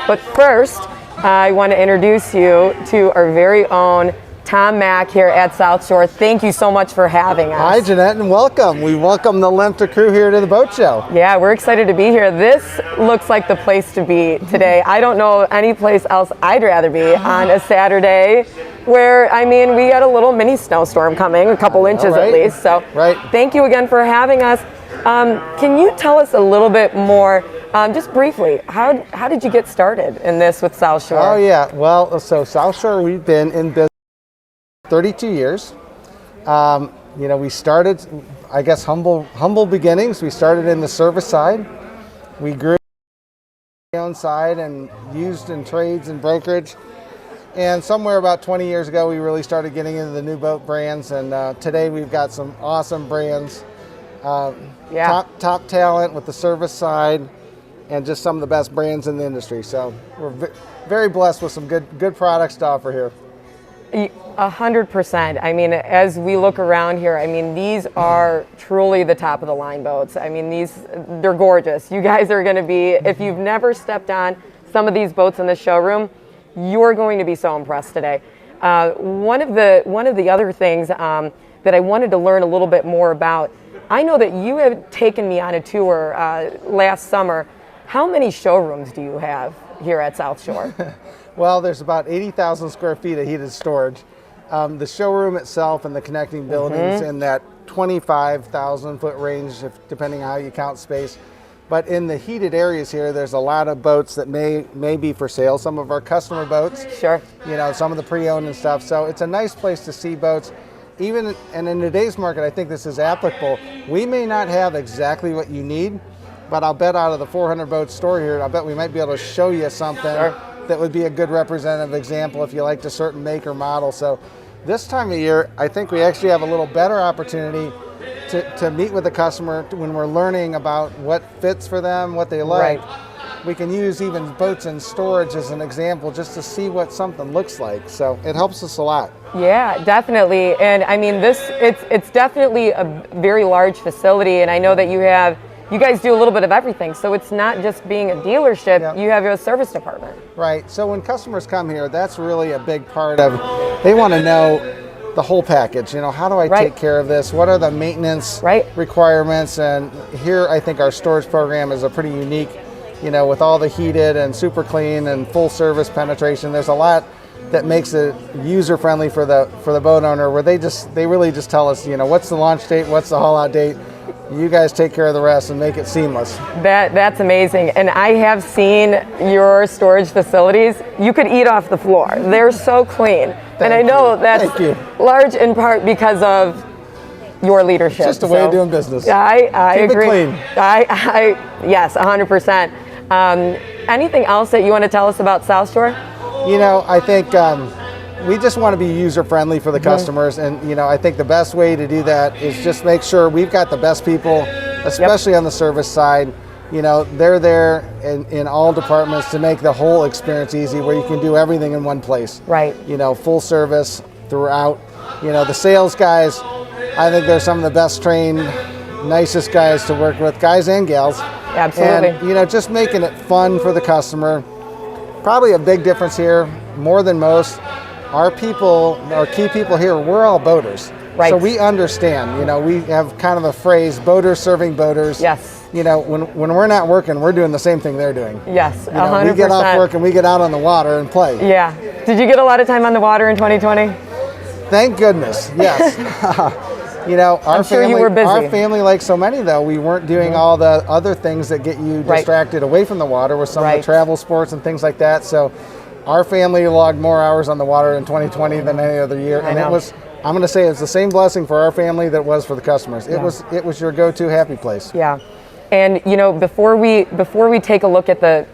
But first, I want to introduce you to our very own Tom Mack here at South Shore. Thank you so much for having us. Hi, Jeanette, and welcome. We welcome the Lemta crew here to the boat show. Yeah, we're excited to be here. This looks like the place to be today. I don't know any place else I'd rather be on a Saturday where, I mean, we got a little mini snowstorm coming, a couple inches at least. So thank you again for having us. Can you tell us a little bit more, just briefly, how did you get started in this with South Shore? Oh, yeah. Well, so South Shore, we've been in business 32 years. We started, I guess, humble beginnings. We started in the service side. We grew on our own side and used in trades and brokerage. And somewhere about 20 years ago, we really started getting into the new boat brands. And today we've got some awesome brands, top talent with the service side, and just some of the best brands in the industry. So we're very blessed with some good products to offer here. 100%. I mean, as we look around here, I mean, these are truly the top of the line boats. I mean, they're gorgeous. You guys are going to be, if you've never stepped on some of these boats in the showroom, you're going to be so impressed today. One of the other things that I wanted to learn a little bit more about, I know that you have taken me on a tour last summer. How many showrooms do you have here at South Shore? Well, there's about 80,000 square feet of heated storage. The showroom itself and the connecting buildings in that 25,000 foot range, depending on how you count space. But in the heated areas here, there's a lot of boats that may be for sale. Some of our customer boats. Sure. Some of the pre-owned and stuff. So it's a nice place to see boats. And in today's market, I think this is applicable. We may not have exactly what you need, but I'll bet out of the 400 boat store here, I'll bet we might be able to show you something that would be a good representative example if you liked a certain make or model. So this time of year, I think we actually have a little better opportunity to meet with the customer when we're learning about what fits for them, what they like. We can use even boats in storage as an example just to see what something looks like. So it helps us a lot. Yeah, definitely. And I mean, it's definitely a very large facility, and I know that you guys do a little bit of everything, so it's not just being a dealership, you have a service department. Right, so when customers come here, that's really a big part of, they want to know the whole package. How do I take care of this? What are the maintenance requirements? And here I think our storage program is a pretty unique, with all the heated and super clean and full service penetration. There's a lot that makes it user friendly for the boat owner, where they really just tell us, what's the launch date, what's the haul out date. You guys take care of the rest and make it seamless. That's amazing. And I have seen your storage facilities. You could eat off the floor. They're so clean. And I know that's large in part because of your leadership. It's just a way of doing business. I agree. Keep it clean. Yes, 100%. Anything else that you want to tell us about South Shore? I think we just want to be user-friendly for the customers, and I think the best way to do that is just make sure we've got the best people, especially on the service side. They're there in all departments to make the whole experience easy, where you can do everything in one place. Right. Full service throughout. The sales guys, I think they're some of the best trained, nicest guys to work with, guys and gals. Absolutely. And just making it fun for the customer. Probably a big difference here, more than most. Our key people here, we're all boaters. Right. So we understand, we have kind of a phrase, boaters serving boaters. Yes. When we're not working, we're doing the same thing they're doing. Yes, 100%. We get off work and we get out on the water and play. Yeah. Did you get a lot of time on the water in 2020? Thank goodness, yes. I'm sure you were busy. Our family, like so many though, we weren't doing all the other things that get you distracted away from the water with some of the travel sports and things like that. So our family logged more hours on the water in 2020 than any other year. And it was, I'm going to say, it's the same blessing for our family that it was for the customers. It was your go-to happy place. Yeah. And before we take a look at the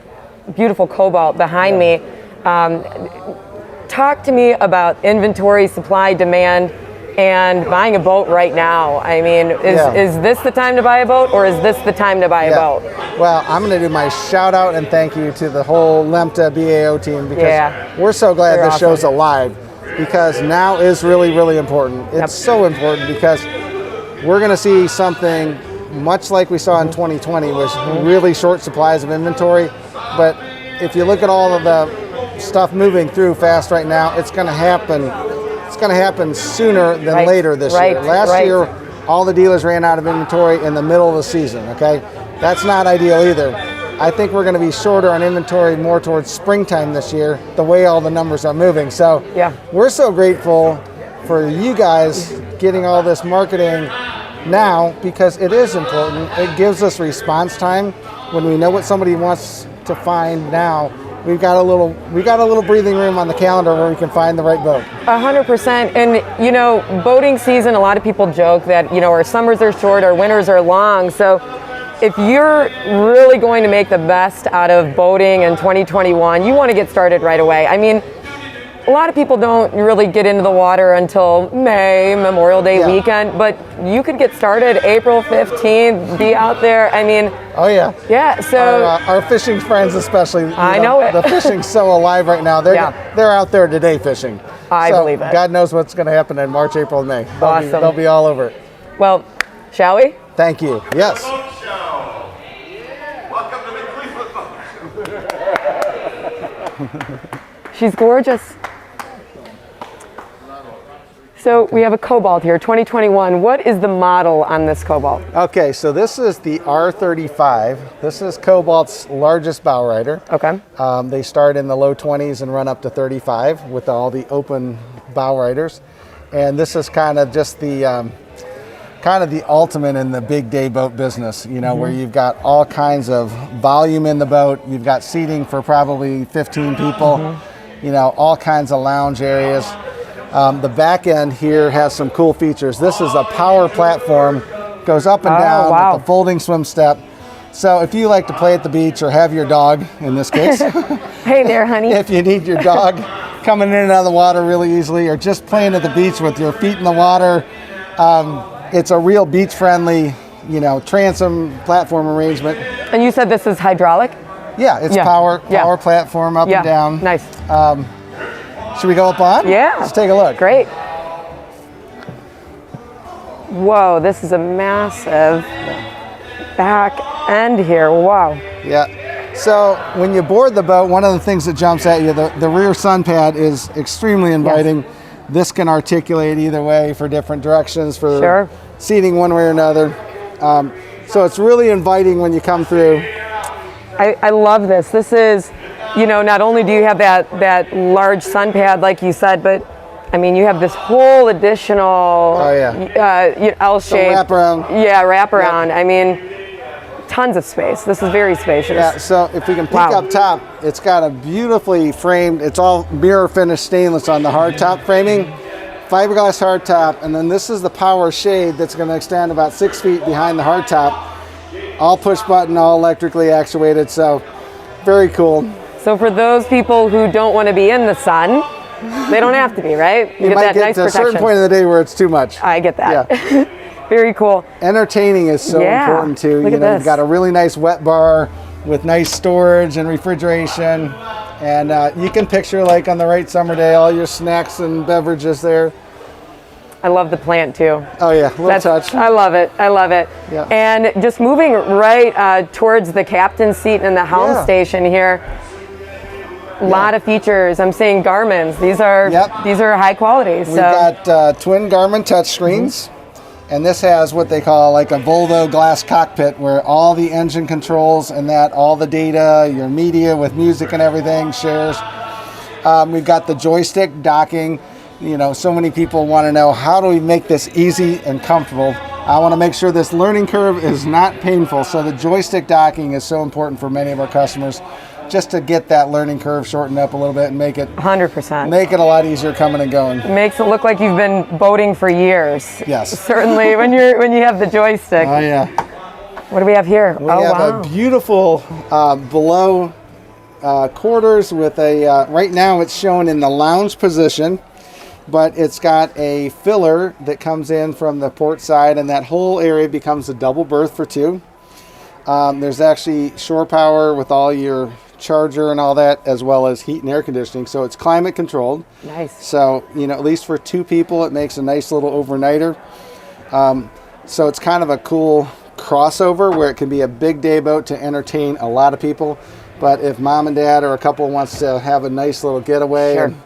beautiful Cobalt behind me, talk to me about inventory, supply, demand, and buying a boat right now. I mean, is this the time to buy a boat, or is this the time to buy a boat? Well, I'm going to do my shout out and thank you to the whole Lemta BAO team, because we're so glad this show's alive, because now is really, really important. It's so important because we're going to see something much like we saw in 2020 with really short supplies of inventory, but if you look at all of the stuff moving through fast right now, it's going to happen. It's going to happen sooner than later this year. Last year, all the dealers ran out of inventory in the middle of the season. Okay, that's not ideal either. I think we're going to be shorter on inventory more towards springtime this year, the way all the numbers are moving. So we're so grateful for you guys getting all this marketing now, because it is important. It gives us response time when we know what somebody wants to find now. We got a little breathing room on the calendar where we can find the right boat. 100%. And you know, boating season, a lot of people joke that, you know, our summers are short, our winters are long. So if you're really going to make the best out of boating in 2021, you want to get started right away. I mean, a lot of people don't really get into the water until May, Memorial Day weekend, but you could get started April 15th, be out there. I mean, yeah. So our fishing friends, especially, I know it. The fishing's so alive right now. They're out there today fishing. I believe it. God knows what's going to happen in March, April, and May. Awesome. They'll be all over it. Well, shall we? Thank you. Yes. Welcome to the Cleveland Boat. She's gorgeous. So we have a Cobalt here, 2021. What is the model on this Cobalt? Okay, so this is the R35. This is Cobalt's largest bow rider. Okay. They start in the low 20s and run up to 35 with all the open bow riders. And this is kind of just the ultimate in the big day boat business, you know, where you've got all kinds of volume in the boat. You've got seating for probably 15 people, you know, all kinds of lounge areas. The back end here has some cool features. This is a power platform, goes up and down with a folding swim step. So if you like to play at the beach or have your dog, in this case. Hey there, honey. If you need your dog coming in and out of the water really easily, or just playing at the beach with your feet in the water, it's a real beach-friendly, you know, transom platform arrangement. And you said this is hydraulic? Yeah, it's power platform up and down. Nice. Should we go up on? Yeah. Let's take a look. Great. Whoa, this is a massive back end here. Wow. Yeah. So when you board the boat, one of the things that jumps at you, the rear sun pad is extremely inviting. Yes. This can articulate either way for different directions, for seating one way or another. So it's really inviting when you come through. I love this. This is, you know, not only do you have that large sun pad like you said, but I mean, you have this whole additional L-shaped wraparound. Yeah, wraparound. Yep. I mean, tons of space. This is very spacious. Yeah, so if we can peek up top, it's got a beautifully framed, it's all mirror finished stainless on the hard top framing, fiberglass hard top, and then this is the power shade that's going to extend about 6 feet behind the hard top. All push button, all electrically actuated, so very cool. So for those people who don't want to be in the sun, they don't have to be, right? You might get to a certain point of the day where it's too much. I get that. Yeah. Very cool. Entertaining is so important too. Look at this. You've got a really nice wet bar with nice storage and refrigeration, and you can picture, like on the right summer day, all your snacks and beverages there. I love the plant too. Oh yeah, little touch. I love it. I love it. Yeah. And just moving right towards the captain's seat in the helm station here. A lot of features. I'm seeing Garmin's. These are high quality. We've got twin Garmin touchscreens, and this has what they call like a Volvo glass cockpit, where all the engine controls and all the data, your media with music and everything shares. We've got the joystick docking. You know, so many people want to know, how do we make this easy and comfortable? I want to make sure this learning curve is not painful. So the joystick docking is so important for many of our customers, just to get that learning curve shortened up a little bit and make it 100%. Make it a lot easier coming and going. It makes it look like you've been boating for years. Yes. Certainly when you have the joystick. Oh yeah. What do we have here? We have a beautiful below quarters with a right now it's shown in the lounge position, but it's got a filler that comes in from the port side, and that whole area becomes a double berth for two. There's actually shore power with all your charger and all that, as well as heat and air conditioning, so it's climate controlled. Nice. So, you know, at least for two people, it makes a nice little overnighter. So it's kind of a cool crossover where it can be a big day boat to entertain a lot of people, But if mom and dad or a couple wants to have a nice little getaway Sure. and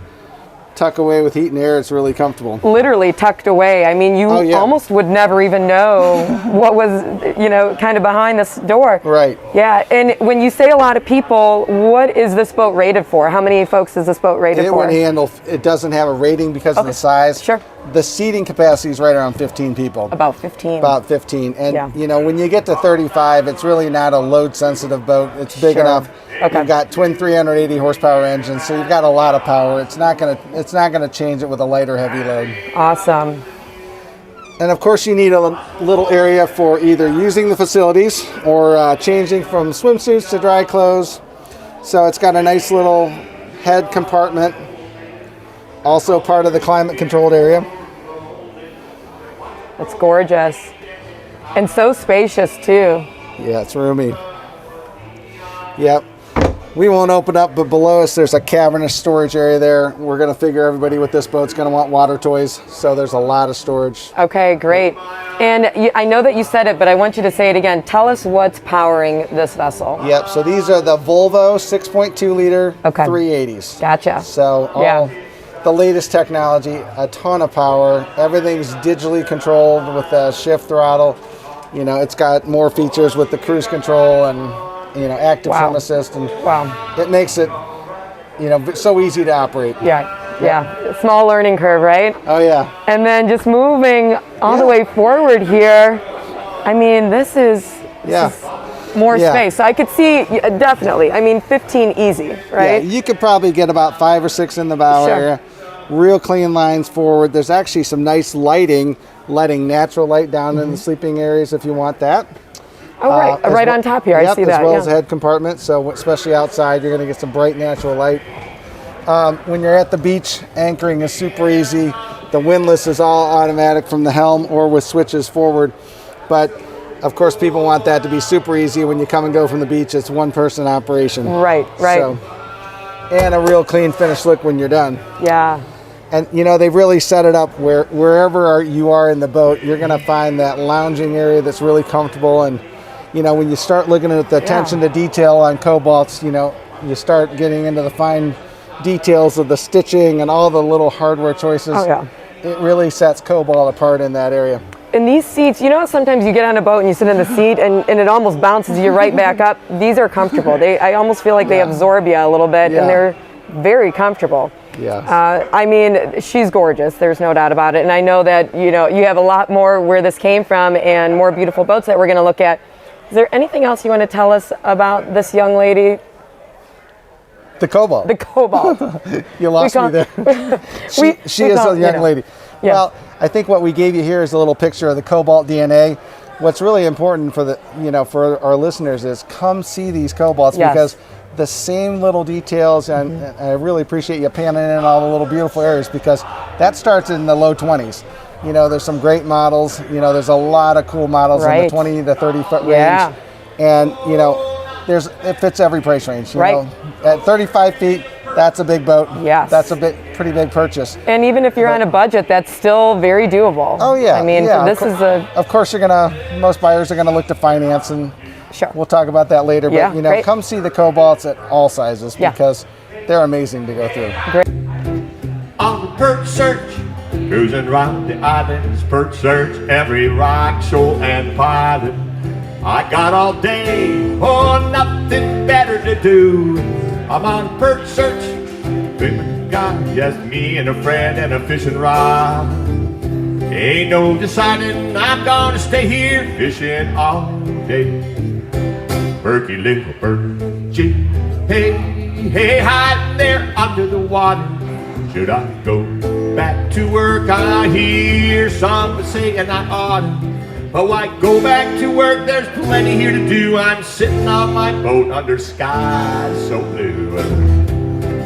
tuck away with heat and air, it's really comfortable. Literally tucked away. I mean, you Oh, yeah. almost would never even know what was, kind of behind this door. Right. Yeah, and when you say a lot of people, what is this boat rated for? How many folks is this boat rated It for? would handle, it doesn't have a rating because of Okay. the size. Sure. The seating capacity is right around 15 people. About 15. About 15. And, Yeah. when you get to 35, it's really not a load sensitive boat. It's big Sure. enough. Okay. You've got twin 380 horsepower engines, so you've got a lot of power. It's not gonna change it with a light or heavy load. Awesome. And of course, you need a little area for either using the facilities or changing from swimsuits to dry clothes. So it's got a nice little head compartment, also part of the climate controlled area. It's gorgeous. And so spacious, too. Yeah, it's roomy. Yep. We won't open up, but below us there's a cavernous storage area there. We're going to figure everybody with this boat's going to want water toys, so there's a lot of storage. Okay, great. And I know that you said it, but I want you to say it again. Tell us what's powering this vessel. Yep, so these are the Volvo 6.2 liter Okay. 380s. Gotcha. So all Yeah. the latest technology, a ton of power. Everything's digitally controlled with a shift throttle. It's got more features with the cruise control and active Wow. swim assist, and Wow. it makes it so easy to operate. Yeah. Small learning curve, right? Oh yeah. And then just moving all the Yeah. way forward here. I mean, this is Yeah. more Yeah. space. So I could see, definitely. I mean, 15 easy, right? Yeah, you could probably get about 5 or 6 in the bow Sure. area. Real clean lines forward. There's actually some nice lighting, letting natural light down in the sleeping areas if you want that. Oh, right. As Right well- on top here. Yep, I see that. as well Yeah. as a head compartment. So especially outside, you're going to get some bright natural light. When you're at the beach, anchoring is super easy. The windlass is all automatic from the helm or with switches forward. But of course, people want that to be super easy when you come and go from the beach. It's one person operation. Right. So, and a real clean finished look when you're done. Yeah. And they've really set it up where wherever you are in the boat, you're going to find that lounging area that's really comfortable. And when you start looking at the attention to detail on Cobalts, you start getting into the fine details of the stitching and all the little hardware choices. Oh, yeah. It really sets Cobalt apart in that area. And these seats, how sometimes you get on a boat and you sit in the seat and it almost bounces you right back up. These are comfortable. I almost feel like they absorb you a little bit, Yeah. and they're very comfortable. Yes. I mean, she's gorgeous. There's no doubt about it. And I know that, you have a lot more where this came from and more beautiful boats that we're going to look at. Is there anything else you want to tell us about this young lady? The Cobalt. The Cobalt. You lost me there. She we is call- a young lady. Yeah. Well, I think what we gave you here is a little picture of the Cobalt DNA. What's really important for for our listeners is come see these Cobalts, Yes. because the same little details, and I really appreciate you panning in all the little beautiful areas, because that starts in the low 20s. There's some great models. There's a lot of cool models in the Right. 20 to 30 foot Yeah. range, and it fits every price range. You Right. know, at 35 feet, that's a big boat. Yes. That's a pretty big purchase. And even if you're on a budget, that's still very doable. Oh yeah. I mean, yeah, this is a Of course, most buyers are gonna look to finance, and sure. we'll talk about that later. Yeah, But great. come see the Cobalts at all sizes, Yeah. because they're amazing to go through. On the perch search, cruising round the islands, perch search, every rock, shoal, and pilot. I got all day, nothing better to do. I'm on a perch search, big guy, just me and a friend and a fishing rod. Ain't no deciding, I'm gonna stay here fishing all day. Perky little perchy, hey, hey, hiding there under the water. Should I go back to work? I hear some saying I oughta. But why go back to work? There's plenty here to do. I'm sitting on my boat under skies so blue.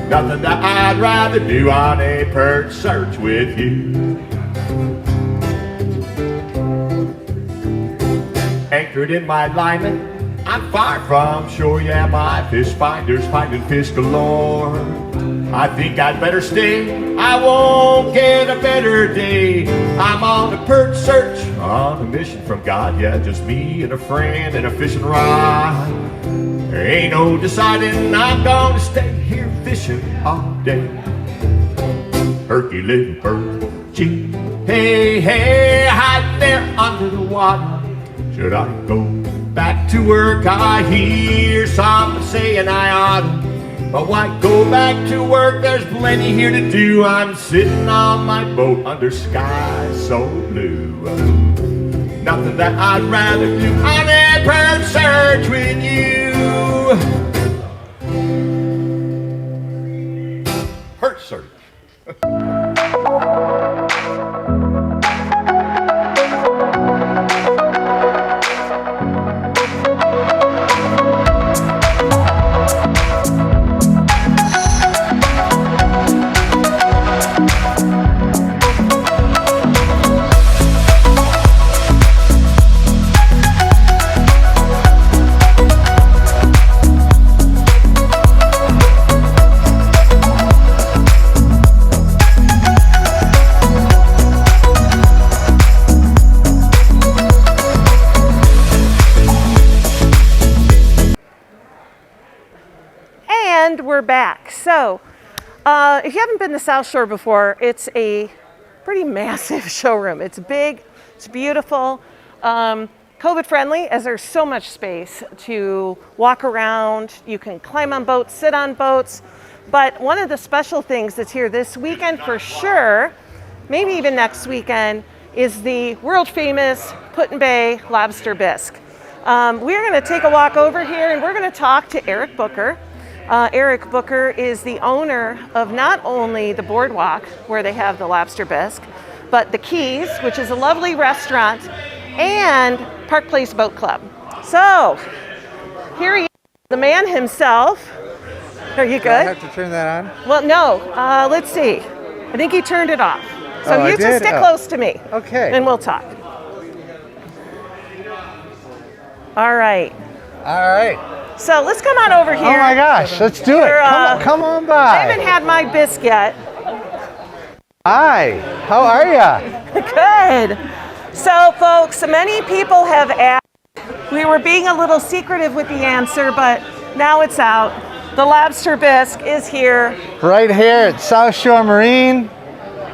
Nothing that I'd rather do on a perch search with you. Anchored in my lineman, I'm far from shore. Yeah, my fish finders finding fish galore. I think I'd better stay, I won't get a better day. I'm on a perch search, on a mission from God. Yeah, just me and a friend and a fishing rod. There ain't no deciding, I'm gonna stay here fishing all day. Hercules perching, hey, hey, hiding there under the water. Should I go back to work? I hear some saying I oughta. But why go back to work? There's plenty here to do. I'm sitting on my boat under skies so blue. Nothing that I'd rather do on a perch search with you. Perch search. And we're back. So, if you haven't been to South Shore before, it's a pretty massive showroom. It's big, it's beautiful, COVID friendly, as there's so much space to walk around. You can climb on boats, sit on boats. But one of the special things that's here this weekend for sure, maybe even next weekend, is the world famous Put-in-Bay lobster bisque. We're going to take a walk over here and we're going to talk to Eric Booker. Eric Booker is the owner of not only the Boardwalk, where they have the lobster bisque, but the Keys, which is a lovely restaurant, and Park Place Boat Club. So, here he is, the man himself. Are you good? Do I have to turn that on? Well, no. Let's see. I think he turned it off. So Oh, I you just did? stick Oh. close to me. Okay. And we'll talk. All right. All right. So let's come on over here. Oh my gosh, let's do it. You're, Come on I haven't by. had my bisque yet. Hi, how are ya? Good. So, folks, many people have asked. We were being a little secretive with the answer, but now it's out. The lobster bisque is here. Right here at South Shore Marine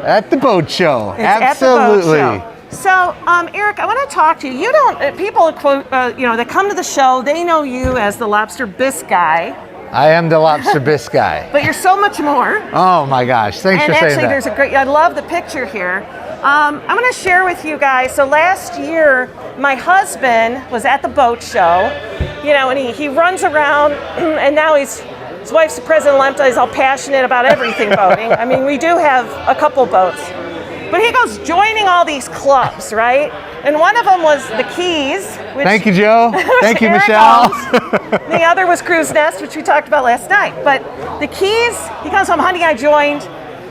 at the boat show. It's Absolutely. At the boat show. So, Eric, I want to talk to you. You don't. People quote. That come to the show. They know you as the lobster bisque guy, I am the lobster bisque guy. but you're so much more. Oh my gosh, thanks And for saying actually, that. there's a great. I love the picture here. I'm going to share with you guys. So last year, my husband was at the boat show. You know, and he runs around, and now his wife's the president of Lempta. He's all passionate about everything boating. I mean, we do have a couple boats. But he goes joining all these clubs, right? And one of them was the Keys. Which Thank you, Joe. Thank you, Eric Michelle. owns. The other was Cruise Nest, which we talked about last night. But the Keys, he comes home, honey, I joined.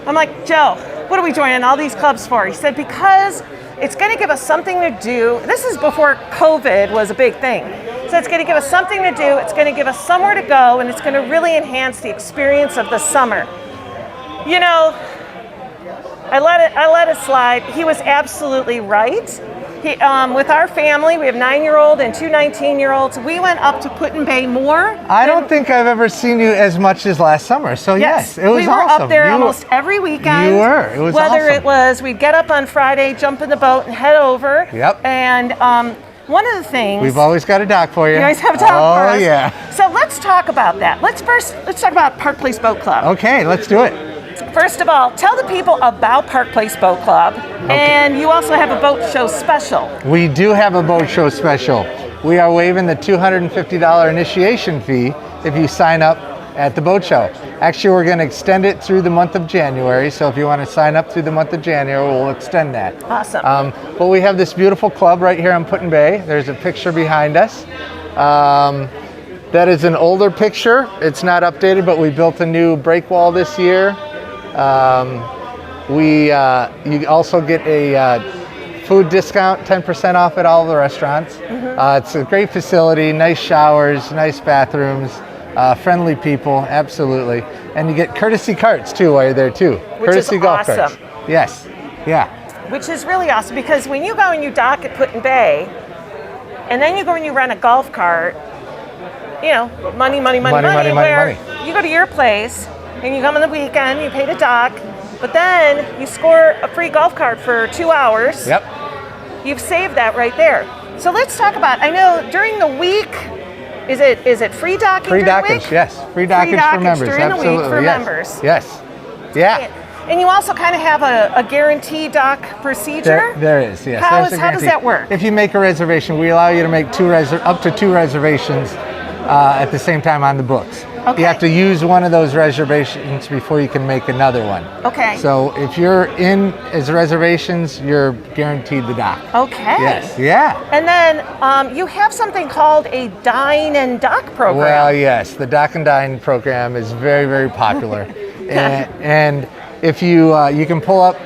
I'm like, Joe, what are we joining all these clubs for? He said, because it's going to give us something to do. This is before COVID was a big thing. So it's going to give us something to do. It's going to give us somewhere to go, and it's going to really enhance the experience of the summer. You know, I let it slide. He was absolutely right. With our family, we have 9-year-old and 2 19-year-olds. We went up to Put-in-Bay more. I don't think I've ever seen you as much as last summer. So yes, it was we were awesome. up there You- almost every weekend. You were. It was Whether awesome. it was we'd get up on Friday, jump in the boat, and head over. Yep. And one of the things We've always got a dock for you. you guys have a talk for Oh us. yeah. So let's talk about that. Let's talk about Park Place Boat Club. Okay, let's do it. First of all, tell the people about Park Place Boat Club, and you also have a boat show special. We do have a boat show special. We are waiving the $250 initiation fee if you sign up at the boat show. Actually, we're going to extend it through the month of January. So if you want to sign up through the month of January, we'll extend that. Awesome. But we have this beautiful club right here on Put-in-Bay. There's a picture behind us. That is an older picture. It's not updated, but we built a new break wall this year. You also get a food discount, 10% off at all the restaurants. It's a great facility, nice showers, nice bathrooms, friendly people, absolutely. And you get courtesy carts too while you're there too. Which is Courtesy golf carts. awesome. Yes, yeah. Which is really awesome, because when you go and you dock at Put-in-Bay, and then you go and you rent a golf cart, you know, money. Money. Where you go to your place and you come on the weekend, you pay to dock, but then you score a free golf cart for 2 hours. Yep. You've saved that right there. So let's talk about, I know during the week, is it free docking Free during the dockage, week? yes. Free dockage for members. During Absolutely. the week for yes. members. Yes. Yeah. And you also kind of have a guaranteed dock procedure? There is, yes. How There's a does that guarantee. work? If you make a reservation, we allow you to make up to two reservations at the same time on the books. Okay. You have to use one of those reservations before you can make another one. Okay. So if you're in as reservations, you're guaranteed the dock. Okay. Yes. Yeah. And then you have something called a dine and dock program. Well, yes, the Dock and Dine program is very, very popular, and if you can pull up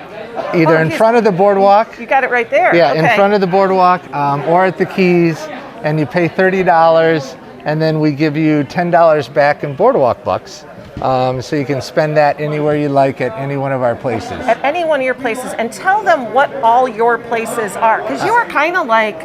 either in front of the boardwalk. You got it right there. Yeah, okay. in front of the boardwalk or at the Keys, and you pay $30, and then we give you $10 back in boardwalk bucks, so you can spend that anywhere you like at any one of our places. At any one of your places, and tell them what all your places are, because you are kind of like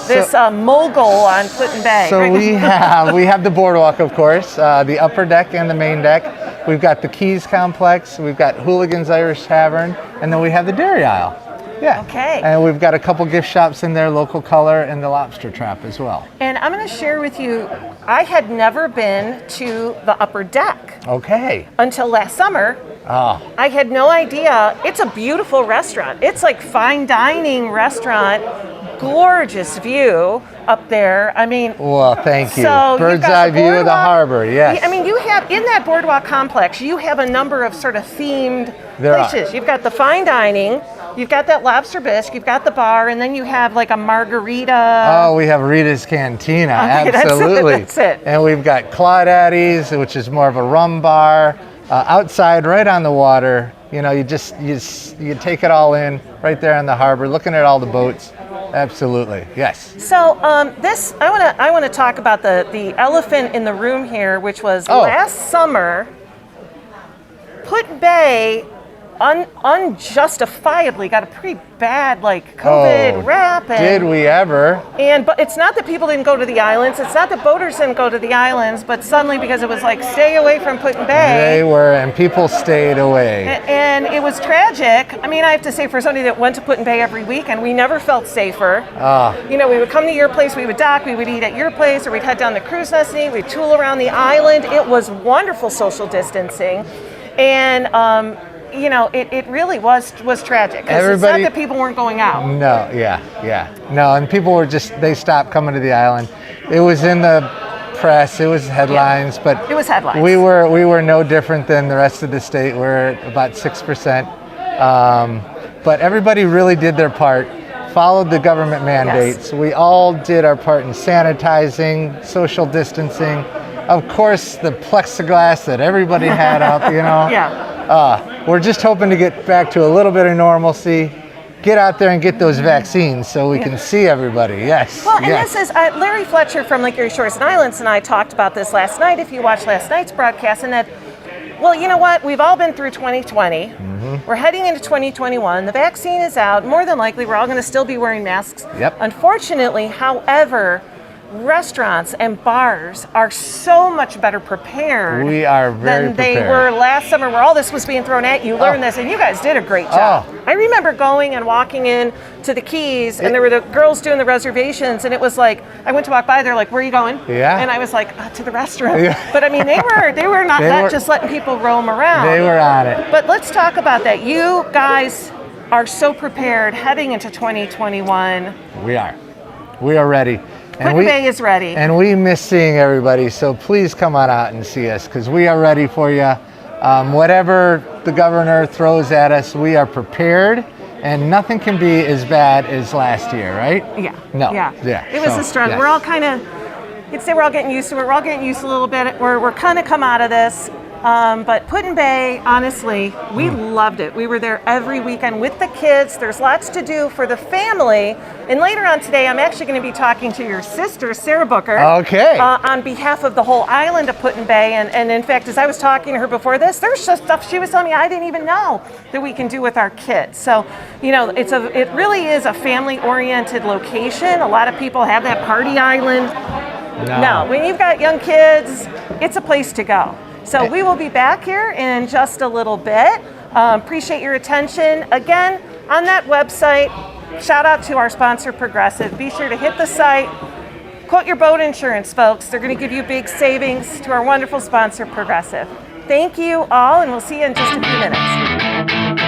this mogul on Put-in-Bay. So right? we have the boardwalk, of course, the upper deck and the main deck. We've got the Keys Complex, we've got Hooligan's Irish Tavern, and then we have the Dairy Aisle. Yeah. Okay. And we've got a couple gift shops in there, Local Color and the Lobster Trap as well. And I'm going to share with you, I had never been to the upper deck Okay. until last summer. Oh, I had no idea. It's a beautiful restaurant. It's like fine dining restaurant, gorgeous view up there. I mean, well, thank you. so you've Bird's got eye the view of the boardwalk. harbor, yes. I mean, you have, in that boardwalk complex, you have a number of sort of themed There are. places. You've got the fine dining, you've got that lobster bisque, you've got the bar, and then you have like a margarita. Oh, we have Rita's Cantina, Okay, that's it, absolutely. that's it. And we've got Claudaddy's, which is more of a rum bar, outside, right on the water. You know, you take it all in right there on the harbor, looking at all the boats. Absolutely, yes. So this, I want to talk about the elephant in the room here, which was last summer. Put-in-Bay unjustifiably got a pretty bad COVID rap. And, did we ever? But it's not that people didn't go to the islands. It's not that boaters didn't go to the islands. But suddenly, because it was like stay away from Put-in-Bay. They were, and people stayed away. And it was tragic. I mean, I have to say, for somebody that went to Put-in-Bay every weekend, we never felt safer. You know, we would come to your place, we would dock, we would eat at your place, or we'd head down to Cruise Nest and eat. We'd tool around the island. It was wonderful social distancing. And, you know, it really was tragic. 'Cause it's not that people weren't going out. No, yeah. No, and people were they stopped coming to the island. It was in the press, it was headlines, but It was headlines. We were no different than the rest of the state. We're at about 6%. But everybody really did their part, followed the government mandates. Yes. We all did our part in sanitizing, social distancing. Of course, the plexiglass that everybody had up, you know. Yeah. We're just hoping to get back to a little bit of normalcy, get out there and get those vaccines so we can see everybody. Yes. Well, and yes. this is Larry Fletcher from Lake Erie Shores and Islands and I talked about this last night, if you watched last night's broadcast, and that, well, you know what? We've all been through 2020. Mm-hmm. We're heading into 2021. The vaccine is out. More than likely, we're all going to still be wearing masks. Yep. Unfortunately, however, restaurants and bars are so much better prepared We are very than they prepared. were last summer, where all this was being thrown at you. Learn this, and you guys did a great job. Oh. I remember going and walking in to the Keys, and there were the girls doing the reservations, and it was like, I went to walk by, they're like, where are you going? Yeah. And I was like, to the restaurant. Yeah. But I mean, they were not They were- just letting people roam around. They were on it. But let's talk about that. You guys are so prepared heading into 2021. We are ready. Put-in-Bay is ready. And we miss seeing everybody, so please come on out and see us because we are ready for you. Whatever the governor throws at us, we are prepared, and nothing can be as bad as last year, right? Yeah. No. Yeah. Yeah. It was So, a struggle. yes. We're all kind of, you'd say we're all getting used to it. We're all getting used to a little bit. We're kind of come out of this. But Put-in-Bay, honestly, we loved it. We were there every weekend with the kids. There's lots to do for the family. And later on today, I'm actually going to be talking to your sister, Sarah Booker. Okay. On behalf of the whole island of Put-in-Bay. And in fact, as I was talking to her before this, there's just stuff she was telling me I didn't even know that we can do with our kids. So, you know, it really is a family-oriented location. A lot of people have that party island No, when you've got young kids, it's a place to go. So we will be back here in just a little bit. Appreciate your attention. Again, on that website, shout out to our sponsor, Progressive. Be sure to hit the site, quote your boat insurance, folks. They're going to give you big savings to our wonderful sponsor, Progressive. Thank you all, and we'll see you in just a few minutes.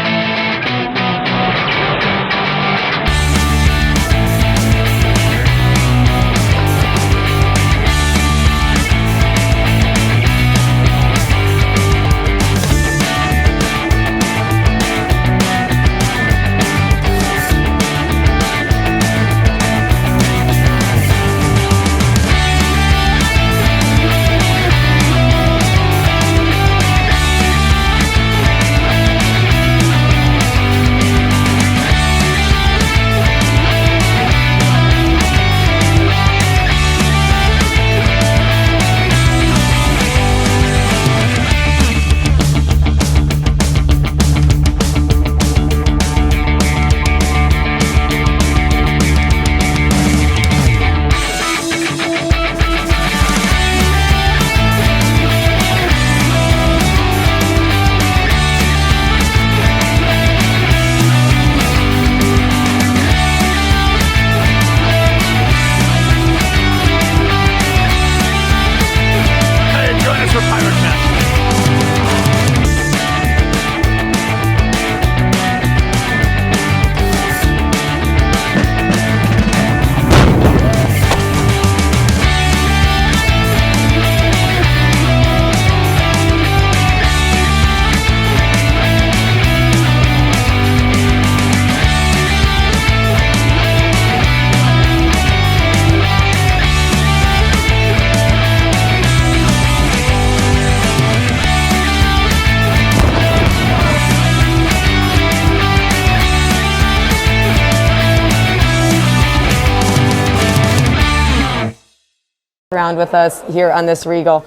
Around with us here on this Regal.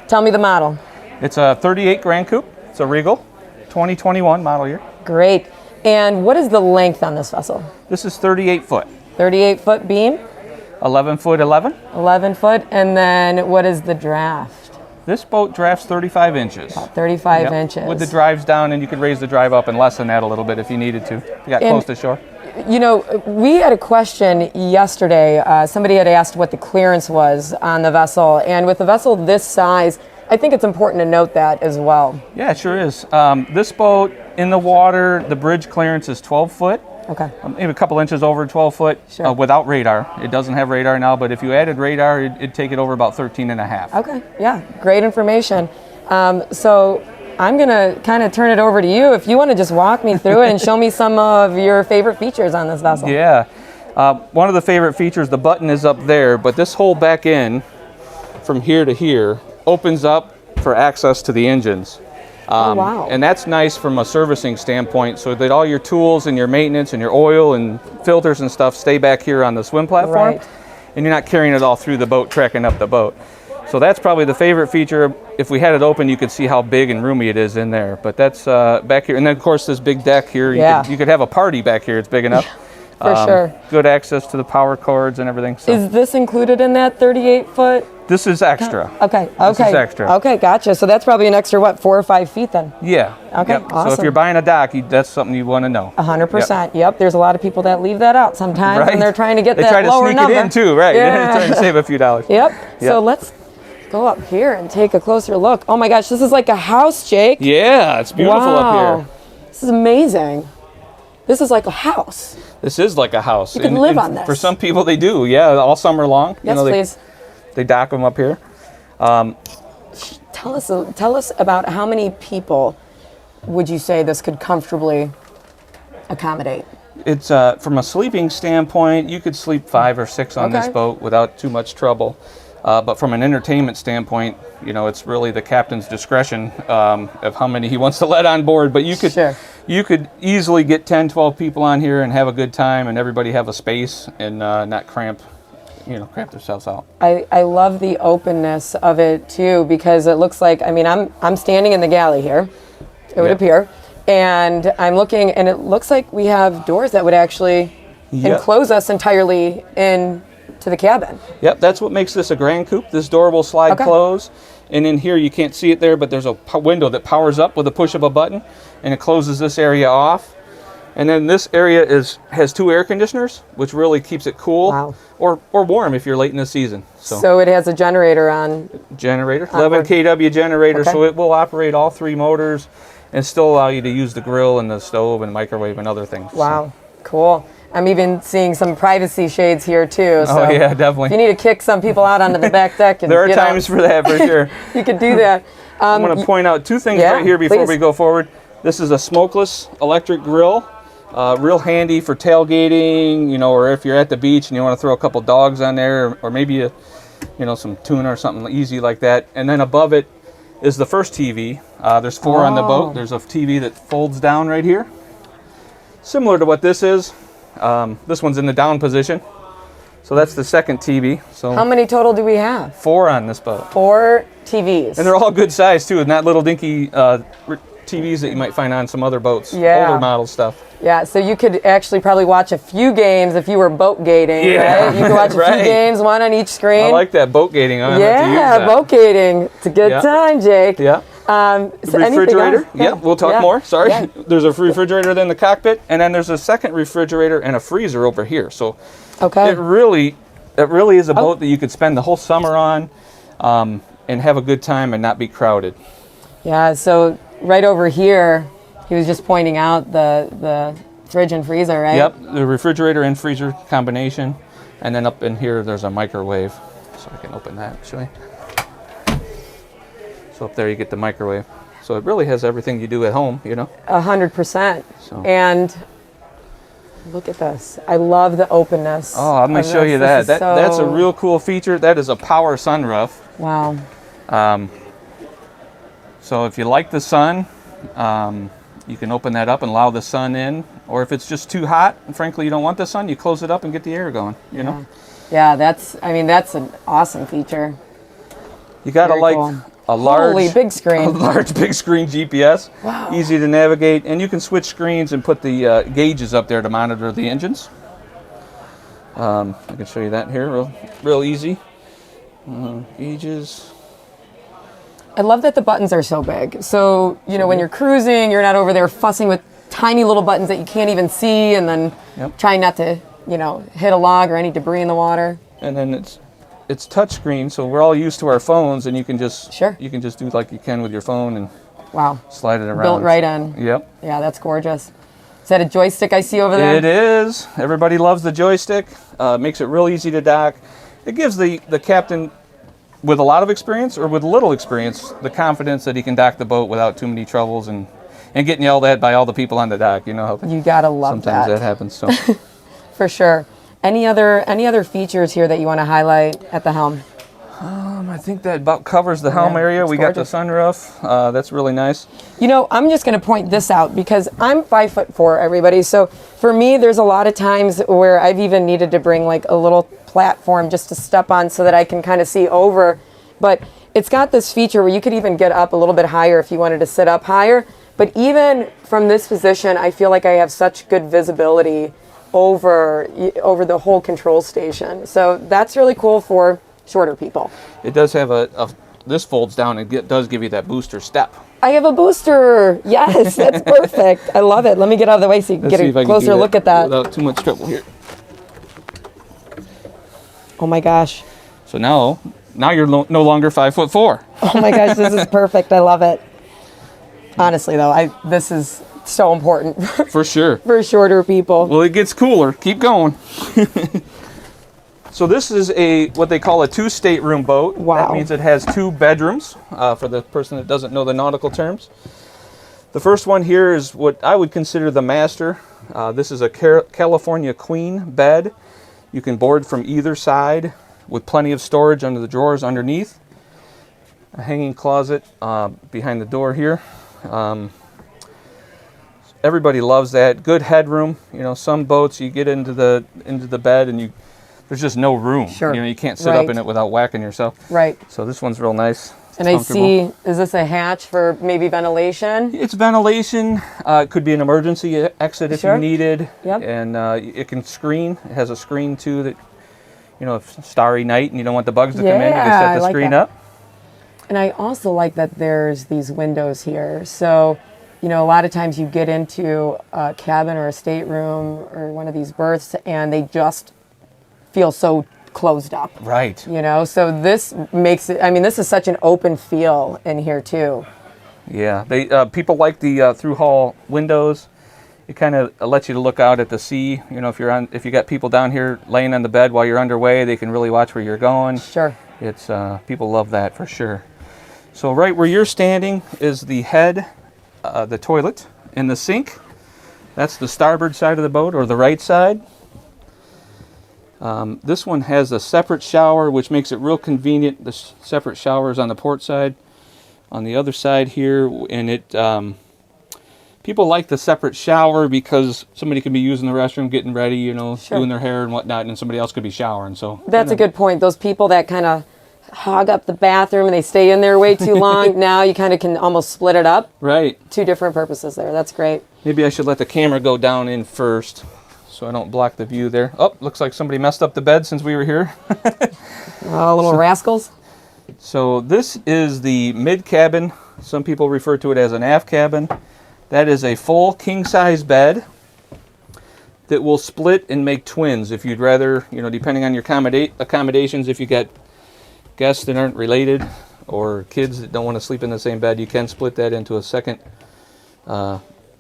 Tell me the model. It's a 38 Grand Coupe. It's a Regal, 2021 model year. Great. And what is the length on this vessel? This is 38 foot, 38 foot beam, 11 foot 11. 11 foot, and then what is the draft? This boat drafts 35 inches. 35 Yep. inches. With the drives down, and you could raise the drive up and lessen that a little bit if you needed to. If you got close to shore. You know, we had a question yesterday. Somebody had asked what the clearance was on the vessel, and with a vessel this size, I think it's important to note that as well. Yeah, it sure is. This boat in the water, the bridge clearance is 12 foot. Okay. Maybe a couple inches over 12 foot Sure. without radar. It doesn't have radar now, but if you added radar, it'd take it over about 13 and a half. Okay. Yeah. Great information. So I'm going to kind of turn it over to you if you want to just walk me through it and show me some of your favorite features on this vessel. Yeah. One of the favorite features, the button is up there, but this whole back end from here to here opens up for access to the engines. Wow. And that's nice from a servicing standpoint, so that all your tools and your maintenance and your oil and filters and stuff stay back here on the swim platform. Right. And you're not carrying it all through the boat, trekking up the boat. So that's probably the favorite feature. If we had it open, you could see how big and roomy it is in there. But that's back here. And then, of course, this big deck here. Yeah. You could have a party back here. It's big enough. For sure. Good access to the power cords and everything. So Is this included in that 38 foot? this is extra. Okay. This Okay. is extra. Okay. Gotcha. So that's probably an extra, what, 4 or 5 feet then? Yeah. Okay, Yep. So if awesome. you're buying a dock, that's something you want to know. 100%. Yep. There's a lot of people that leave that out sometimes Right. when they're trying to get They that try to lower sneak number. it in too, right? Yeah. Trying to save a few dollars. Yep. So Yep. let's go up here and take a closer look. Oh my gosh, this is like a house, Jake. Yeah, it's beautiful up here. This is amazing. This is like a house. This is like a house. You can live on this. For some people, they do. Yeah, all summer long. Yes, they, please. They dock them up here. Tell us about how many people would you say this could comfortably accommodate? It's from a sleeping standpoint, you could sleep 5 or 6 on this Okay. boat without too much trouble. But from an entertainment standpoint, it's really the captain's discretion of how many he wants to let on board. But Sure. you could easily get 10, 12 people on here and have a good time, and everybody have a space and not cramp themselves out. I love the openness of it too, because it looks like, I'm standing in the galley here, it would Yep. appear, and I'm looking, and it looks like we have doors that would actually Yep. enclose us entirely into to the cabin. Yep, that's what makes this a Grand Coupe. This door will slide Okay. close. And in here, you can't see it there, but there's a window that powers up with a push of a button, and it closes this area off. And then this area has 2 air conditioners, which really keeps it cool Wow. or warm if you're late in the season. So it has a generator on. Generator, 11 kW generator, Okay. so it will operate all 3 motors and still allow you to use the grill and the stove and microwave and other things. Wow, cool. I'm even seeing some privacy shades here too. So Oh yeah, if definitely. you need to kick some people out onto the back deck, and There are get times out, for that, for sure. you could do that. I'm going to point out 2 things yeah, right here before please. we go forward. This is a smokeless electric grill, real handy for tailgating, you know, or if you're at the beach and you want to throw a couple dogs on there, or maybe some tuna or something easy like that. And then above it is the first TV. There's 4 on the boat. There's a TV that folds down right here, similar to what this is. This one's in the down position, so that's the second TV. So How many total do we have? 4 on this boat. 4 TVs. And they're all good size too, not little dinky TVs that you might find on some other boats, Yeah. older model stuff. Yeah, so you could actually probably watch a few games if you were boat gating. Yeah, Right? You could watch a right. few games, one on each screen. I like that boat gating. I Yeah, boat gating. It's a good Yeah. time, Jake. Yeah. So anything Refrigerator. else? Yeah, we'll talk Yeah. more. Sorry. Yeah. There's a refrigerator in the cockpit, and then there's a second refrigerator and a freezer over here. So Okay. it really is a boat that you could spend the whole summer on, and have a good time and not be crowded. Yeah, so right over here, he was just pointing out the fridge and freezer, right? Yep, the refrigerator and freezer combination, and then up in here there's a microwave. So I can open that. Show you. So up there you get the microwave. So it really has everything you do at home, you know. 100%. So- And look at this. I love the openness. Oh, I'm going to of show this. you This that. is That's a so- real cool feature. That is a power sunroof. Wow. So if you like the sun, you can open that up and allow the sun in. Or if it's just too hot, and frankly you don't want the sun, you close it up and get the air going, you know. Yeah, that's an awesome feature. You got to Very like cool. a large Holy big screen. a large big screen GPS. Wow. Easy to navigate, and you can switch screens and put the gauges up there to monitor the engines. I can show you that here, real easy. Gauges. I love that the buttons are so big. So, you know, when you're cruising, you're not over there fussing with tiny little buttons that you can't even see, and then Yep. trying not to, you know, hit a log or any debris in the water. And then it's touch screen, so we're all used to our phones, and you can just Sure. do like you can with your phone and Wow. slide it around. Built right in. Yep. Yeah, that's gorgeous. Is that a joystick I see over there? It is. Everybody loves the joystick. Makes it real easy to dock. It gives the captain with a lot of experience or with little experience the confidence that he can dock the boat without too many troubles and getting yelled at by all the people on the dock. You know how You gotta love sometimes that that. happens. So For sure. Any other features here that you want to highlight at the helm? I think that about covers the helm area. it's We got the gorgeous. sunroof. That's really nice. You know, I'm just going to point this out because I'm 5'4", everybody. So for me, there's a lot of times where I've even needed to bring like a little platform just to step on so that I can kind of see over. But it's got this feature where you could even get up a little bit higher if you wanted to sit up higher. But even from this position, I feel like I have such good visibility over the whole control station. So that's really cool for shorter people. It does have this folds down and does give you that booster step. I have a booster. Yes, that's perfect. I love it. Let me get out of the way so you can Let's see get if a I can do closer look at that. without too much trouble here. Oh my gosh. So now you're no longer 5'4". Oh my gosh, this is perfect. I love it. Honestly though, this is so important For sure. for shorter people. Well, it gets cooler. Keep going. So this is what they call a 2-stateroom boat. Wow. That means it has 2 bedrooms, for the person that doesn't know the nautical terms. The first one here is what I would consider the master. This is a California Queen bed. You can board from either side with plenty of storage under the drawers underneath. A hanging closet behind the door here. Everybody loves that. Good headroom. You know, some boats you get into the bed and there's just no room. Sure. You know, you can't sit up Right. in it without whacking yourself. Right. So this one's real nice. It's And I comfortable. see, is this a hatch for maybe ventilation? It's ventilation. It could be an emergency exit if Sure. you needed. Yep. And it can screen. It has a screen too that you know, if starry night and you don't want the bugs to come in, you can Yeah, set I the like screen that. up. And I also like that there's these windows here. So, you know, a lot of times you get into a cabin or a stateroom or one of these berths and they just feel so closed up. Right. You know, so this makes it, I mean, this is such an open feel in here too. Yeah, they people like the through hall windows. It kind of lets you to look out at the sea. You know, if you got people down here laying on the bed while you're underway, they can really watch where you're going. Sure. It's people love that for sure. So right where you're standing is the head, the toilet, and the sink. That's the starboard side of the boat, or the right side. This one has a separate shower, which makes it real convenient. The separate showers on the port side. On the other side here, and it people like the separate shower because somebody could be using the restroom, getting ready, you know, Sure. doing their hair and whatnot, and somebody else could be showering. So That's a good point. Those people that kind of hog up the bathroom and they stay in there way too long, now you kind of can almost split it up. right. Two different purposes there. That's great. Maybe I should let the camera go down in first, so I don't block the view there. Oh, looks like somebody messed up the bed since we were here. Little rascals. So this is the mid cabin. Some people refer to it as an aft cabin. That is a full king size bed that will split and make twins if you'd rather, you know, depending on your accommodations. If you got guests that aren't related or kids that don't want to sleep in the same bed, you can split that into a second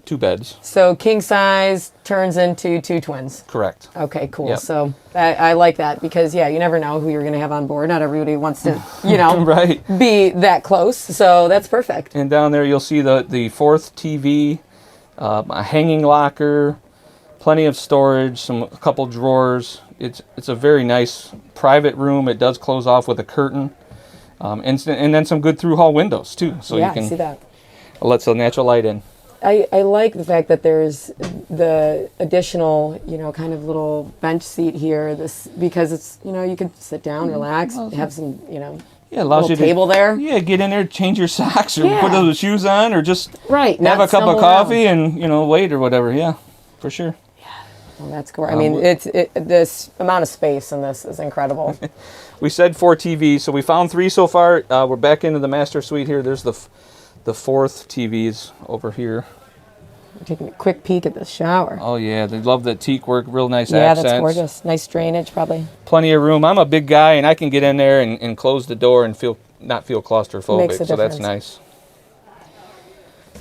2 beds. So king size turns into 2 twins. Correct. Okay, cool. Yep. So I like that because, yeah, you never know who you're going to have on board. Not everybody wants to, you know, Right. be that close. So that's perfect. And down there you'll see the fourth TV, a hanging locker, plenty of storage, a couple drawers. It's a very nice private room. It does close off with a curtain, and then some good through hall windows too, so yeah, you can I see that. let some natural light in. I like the fact that there's the additional, you know, kind of little bench seat here. This because it's, you know, you could sit down, relax, have some, you know, Yeah, allows you little table to there. Yeah, get in there, change your socks, or Yeah. put those shoes on, or just Right, have not a cup of stumble coffee and, you know, wait or whatever. Yeah, for sure. Well, that's cool. I mean, this amount of space in this is incredible. We said 4 TVs, so we found 3 so far. We're back into the master suite here. There's the fourth TVs over here. Taking a quick peek at the shower. Oh yeah, they love the teak work. Real nice Yeah, accents. that's gorgeous. Nice drainage, probably. Plenty of room. I'm a big guy, and I can get in there and close the door and not feel claustrophobic. Makes a So that's difference. nice.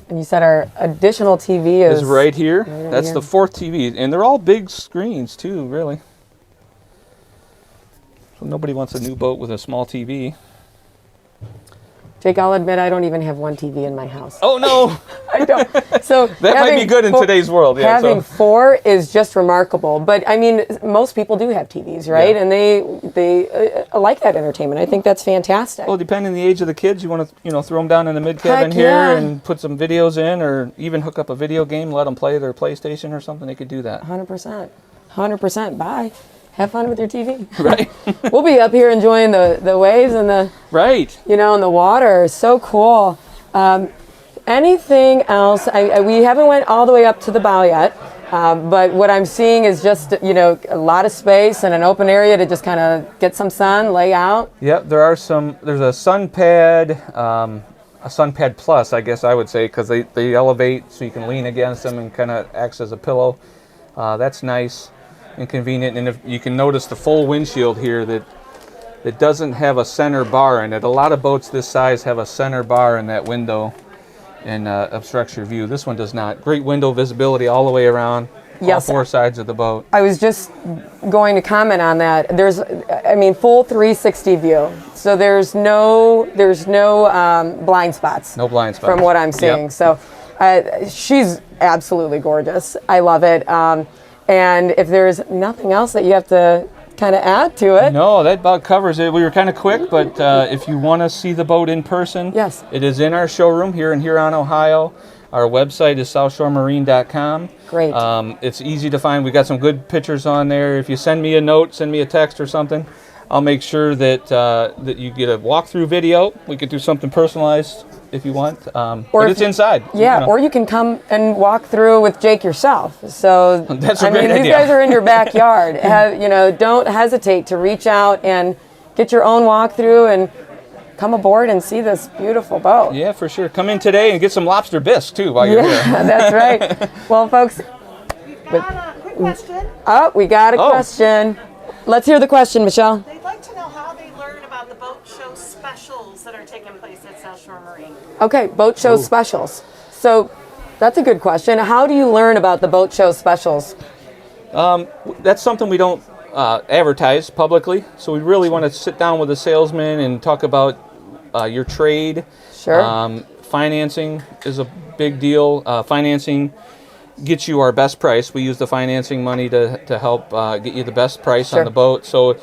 And you said our additional TV is It's right here. right That's here. the fourth TV, and they're all big screens too, really. So nobody wants a new boat with a small TV. Jake, I'll admit I don't even have one TV in my house. Oh no, I don't. So that might be good in today's world. Yeah. Having So 4 is just remarkable. But I mean, most people do have TVs, right? Yeah. And they like that entertainment. I think that's fantastic. well, depending on the age of the kids, you want to throw them down in the mid cabin Heck here yeah. and put some videos in, or even hook up a video game, let them play their PlayStation or something. They could do that. 100%. 100%. Bye. Have fun with your TV. Right. We'll be up here enjoying the waves and the, Right. you know, and the water. So cool. Anything else? We haven't went all the way up to the bow yet, but what I'm seeing is just, you know, a lot of space and an open area to just kind of get some sun, lay out. Yep, there's a sun pad, a sun pad plus, I guess I would say, because they elevate so you can lean against them and kind of acts as a pillow. That's nice and convenient. And if you can notice the full windshield here that doesn't have a center bar in it. A lot of boats this size have a center bar in that window and obstructs your view. This one does not. Great window visibility all the way around, Yes. all 4 sides of the boat. I was just going to comment on that. There's, I mean, full 360 view. So there's no blind spots. No blind spots. From what I'm seeing. Yep. So she's absolutely gorgeous. I love it. And if there's nothing else that you have to kind of add to it. No, that about covers it. We were kind of quick, but if you want to see the boat in person, Yes. it is in our showroom here in Huron, Ohio. Our website is southshoremarine.com. Great. It's easy to find. We got some good pictures on there. If you send me a note, send me a text or something, I'll make sure that that you get a walkthrough video. We could do something personalized if you want. Or But if it's you- inside. Yeah, you know. or you can come and walk through with Jake yourself. So That's a I mean, great these idea. guys are in your backyard. Don't hesitate to reach out and get your own walkthrough and come aboard and see this beautiful boat. Yeah, for sure. Come in today and get some lobster bisque too while you're here. Yeah, that's right. Well, folks, We've got a quick question. we got a Oh. question. Let's hear the question, Michelle. They'd like to know how they learn about the boat show specials that are taking place at South Shore Marine. Okay, boat show specials. So that's a good question. How do you learn about the boat show specials? That's something we don't advertise publicly. So we really want to sit down with a salesman and talk about your trade. Sure. Financing is a big deal. Financing gets you our best price. We use the financing money to help get you the best price Sure. on the boat. So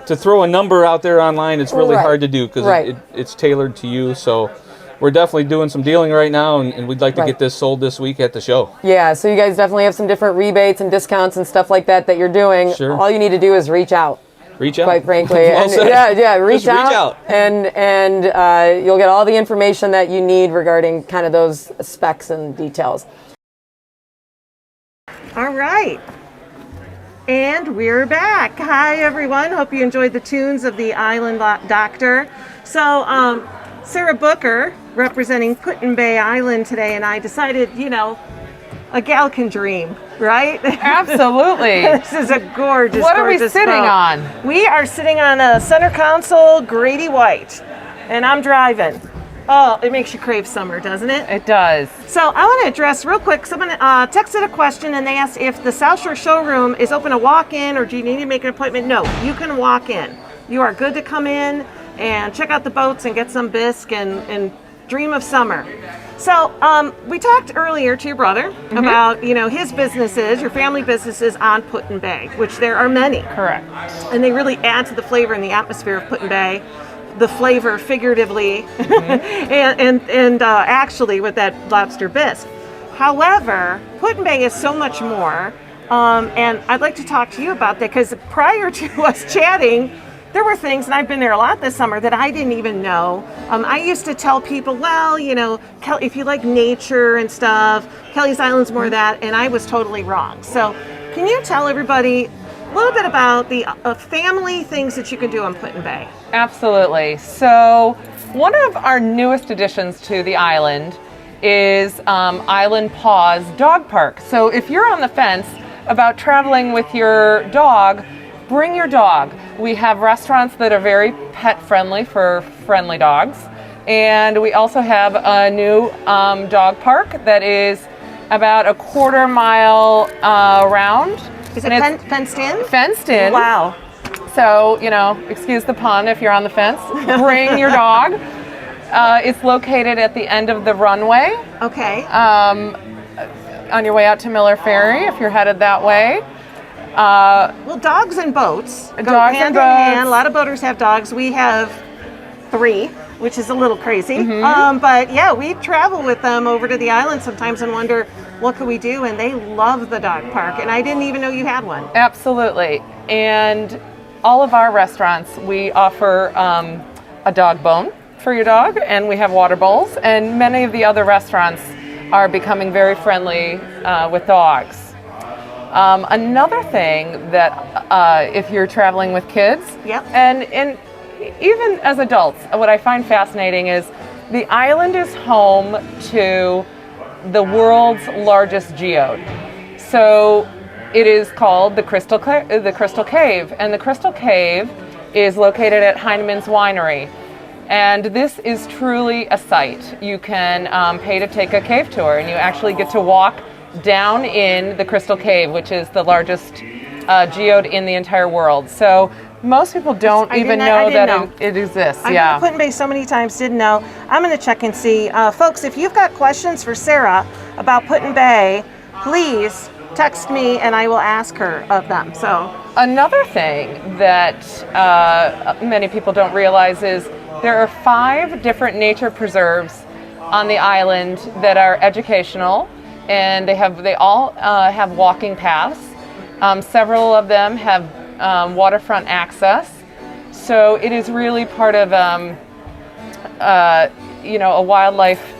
to throw a number out there online, it's really Right. hard to do because Right. it's tailored to you. So we're definitely doing some dealing right now, and we'd like to Right. get this sold this week at the show. Yeah, so you guys definitely have some different rebates and discounts and stuff like that you're doing. Sure. All you need to do is reach out, Reach out. quite frankly. Well And said. yeah, reach Just reach out, out. and you'll get all the information that you need regarding kind of those specs and details. All right. And we're back. Hi, everyone. Hope you enjoyed the tunes of the Island Doctor. So, Sarah Booker, representing Put-in-Bay Island today, and I decided, a gal can dream, right? Absolutely. This is a gorgeous, What are we gorgeous sitting boat. on? We are sitting on a center console Grady White, and I'm driving. Oh, it makes you crave summer, doesn't it? It does. So I want to address real quick. Someone texted a question and they asked if the South Shore showroom is open to walk in or do you need to make an appointment? No, you can walk in. You are good to come in and check out the boats and get some bisque and dream of summer. So we talked earlier to your brother about his businesses, your family businesses on Put-in-Bay, which there are many. Correct. And they really add to the flavor and the atmosphere of Put-in-Bay. The flavor figuratively and actually with that lobster bisque. However, Put-in-Bay is so much more, and I'd like to talk to you about that because prior to us chatting, there were things, and I've been there a lot this summer, that I didn't even know. I used to tell people, well, if you like nature and stuff, Kelly's Island's more of that, and I was totally wrong. So can you tell everybody a little bit about the family things that you can do on Put-in-Bay? Absolutely. So, one of our newest additions to the island is Island Paws Dog Park. So, if you're on the fence about traveling with your dog, bring your dog. We have restaurants that are very pet friendly for friendly dogs. And we also have a new dog park that is about a quarter mile around. Is it And it's fenced in? fenced in. Wow. So, excuse the pun if you're on the fence, bring your dog. It's located at the end of the runway Okay. on your way out to Miller Ferry if you're headed that way. Well, dogs and boats go Dogs hand and in hand. boats. A lot of boaters have dogs. We have 3, which is a little crazy. Mm-hmm. But yeah, we travel with them over to the island sometimes and wonder what could we do, and they love the dog park. And I didn't even know you had one. Absolutely. And all of our restaurants, we offer a dog bone for your dog, and we have water bowls. And many of the other restaurants are becoming very friendly with dogs. Another thing that if you're traveling with kids, Yep. and even as adults, what I find fascinating is the island is home to the world's largest geode. So it is called the Crystal Cave, and the Crystal Cave is located at Heinemann's Winery. And this is truly a sight. You can pay to take a cave tour, and you actually get to walk down in the Crystal Cave, which is the largest geode in the entire world. So most people don't I even didn't know that know. it exists. I've Yeah. been to Put-in-Bay so many times, didn't know. I'm going to check and see. Folks, if you've got questions for Sarah about Put-in-Bay, please text me and I will ask her of them. So Another thing that many people don't realize is there are 5 different nature preserves on the island that are educational, and they all have walking paths. Several of them have waterfront access, so it is really part of a wildlife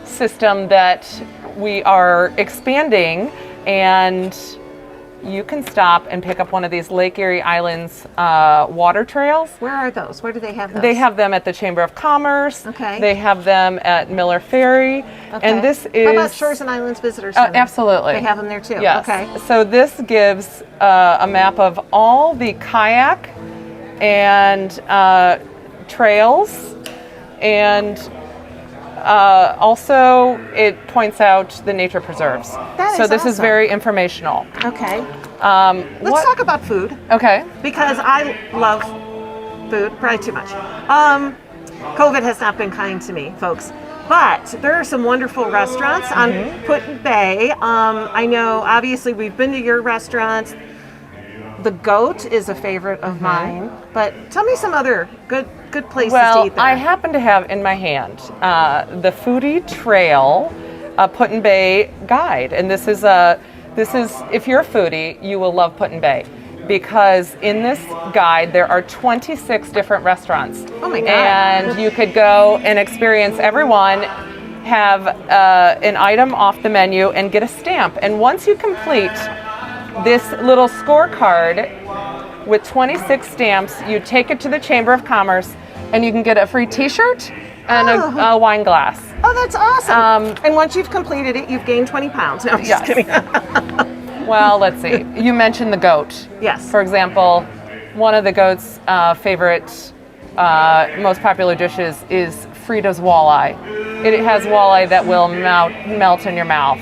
system that we are expanding, and you can stop and pick up one of these Lake Erie Islands water trails. Where are those? Where do they have those? They have them at the Chamber of Commerce. Okay. They have them at Miller Ferry. Okay. And this is... How about Shores and Islands Visitor Center? Absolutely. They have them there too? Yes. Okay. So this gives a map of all the kayak and trails, and also it points out the nature preserves. That so is this is awesome. very informational. Okay. Let's talk about food, Okay. because I love food, probably too much. COVID has not been kind to me, folks. But there are some wonderful restaurants on Put-in Bay. I know, obviously, we've been to your restaurants. The Goat is a favorite of mine. But tell me some other good places to Well, eat there. I happen to have in my hand the Foodie Trail Put-in Bay guide, and this is if you're a foodie, you will love Put-in Bay, because in this guide there are 26 different restaurants. Oh my God. And you could go and experience every one, have an item off the menu, and get a stamp. And once you complete this little scorecard with 26 stamps, you take it to the Chamber of Commerce, and you can get a free T-shirt and a wine glass. Oh, that's awesome. And once you've completed it, you've gained 20 pounds. No, I'm just Yes. kidding. Well, let's see. You mentioned the goat. Yes. For example, one of the goat's favorite, most popular dishes is Frida's walleye. It has walleye that will melt in your mouth.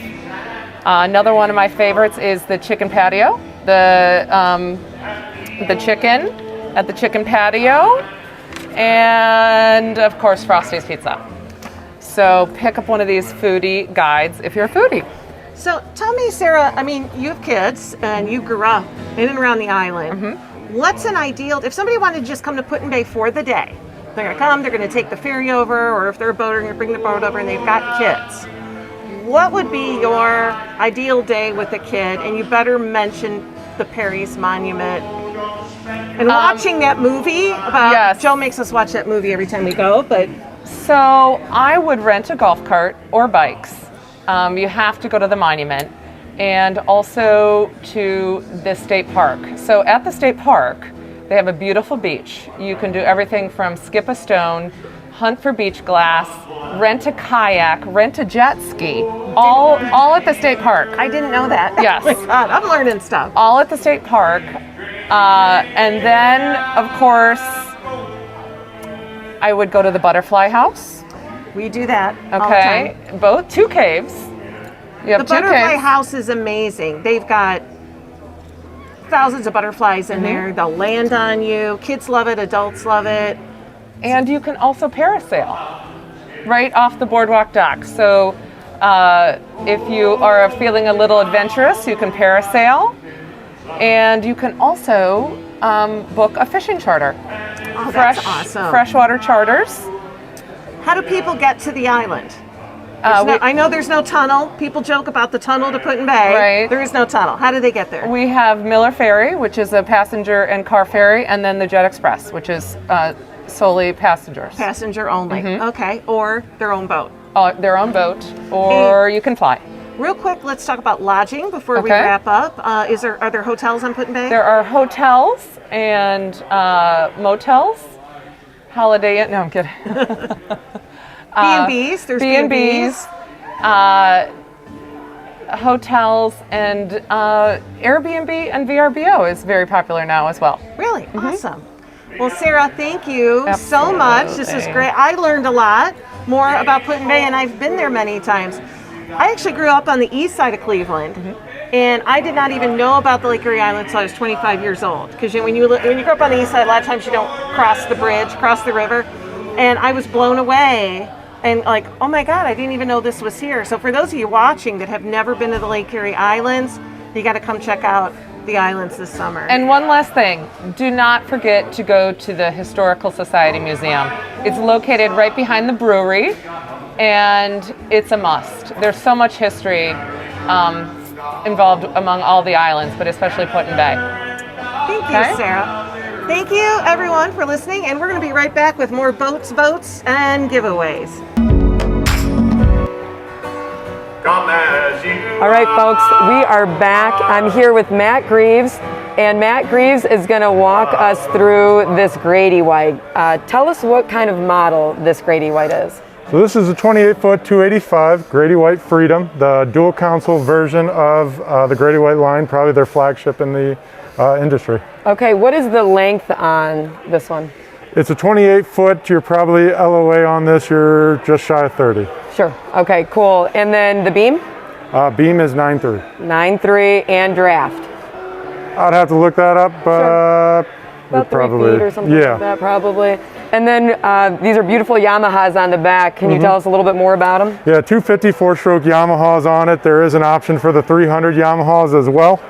Another one of my favorites is the chicken patio. The chicken at the chicken patio, and of course Frosty's Pizza. So pick up one of these foodie guides if you're a foodie. So tell me, Sarah, I mean, you have kids and you grew up in and around the island. What's an ideal, if somebody wanted to just come to Put-in Bay for the day, they're going to come, they're going to take the ferry over, or if they're a boater, they're going to bring the boat over and they've got kids. What would be your ideal day with a kid? And you better mention the Perry's Monument. And watching that movie about, Yes. Joe makes us watch that movie every time we go, but So I would rent a golf cart or bikes. You have to go to the monument, and also to the state park. So at the state park, they have a beautiful beach. You can do everything from skip a stone, hunt for beach glass, rent a kayak, rent a jet ski, all at the state park. I didn't know that. Yes. Oh my God, I'm learning stuff. All at the state park. And then, of course, I would go to the Butterfly House. We do that all the Okay, time. two caves. You have The two Butterfly caves. House is amazing. They've got thousands of butterflies in there. They'll land on you. Kids love it, adults love it. And you can also parasail right off the boardwalk dock. So if you are feeling a little adventurous, you can parasail. And you can also book a fishing charter. Oh, that's awesome. Freshwater charters. How do people get to the island? We- I know there's no tunnel. People joke about the tunnel to Put-in Bay. Right. There is no tunnel. How do they get there? We have Miller Ferry, which is a passenger and car ferry, and then the Jet Express, which is solely passengers. Passenger only. Okay. Or their own boat. Their own boat, or you can fly. Real quick, let's talk about lodging before we Okay. wrap up. Are there hotels on Put-in Bay? There are hotels and motels. Holiday Inn. No, I'm kidding. B&Bs. There's B&Bs, hotels, and Airbnb and VRBO is very popular now as well. Really? Awesome. Well, Sarah, thank you so much. This is Absolutely. great. I learned a lot more about Put-in Bay, and I've been there many times. I actually grew up on the east side of Cleveland, and I did not even know about the Lake Erie Island until I was 25 years old. Because when you grow up on the east side, a lot of times you don't cross the bridge, cross the river, and I was blown away. And like, oh my God, I didn't even know this was here. So for those of you watching that have never been to the Lake Erie Islands, you got to come check out the islands this summer. And one last thing, do not forget to go to the Historical Society Museum. It's located right behind the brewery, and it's a must. There's so much history involved among all the islands, but especially Put-in Bay. Thank you, Okay. Sarah. Thank you, everyone, for listening, and we're going to be right back with more boats, and giveaways. come as you All right, folks, we are back. I'm here with Matt Greaves, and Matt Greaves is going to walk us through this Grady White. Tell us what kind of model this Grady White is. So this is a 28-foot 285 Grady White Freedom, the dual console version of the Grady White line, probably their flagship in the industry. Okay, what is the length on this one? It's a 28-foot, you're probably LOA on this, you're just shy of 30. Sure, okay, cool. And then the beam? Beam is 9.3. 9.3 and draft. I'd have to look that up, but About 3 feet or something yeah. like that, probably. And then these are beautiful Yamahas on the back. Can you tell us a little bit more about them? Yeah, 250 4-stroke Yamahas on it. There is an option for the 300 Yamahas as well.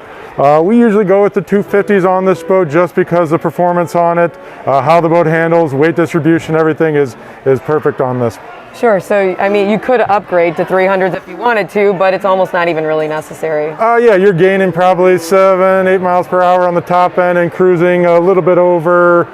We usually go with the 250s on this boat just because the performance on it, how the boat handles, weight distribution, everything is perfect on this. Sure, so I mean, you could upgrade to 300s if you wanted to, but it's almost not even really necessary. Yeah, you're gaining probably 7-8 miles per hour on the top end and cruising a little bit over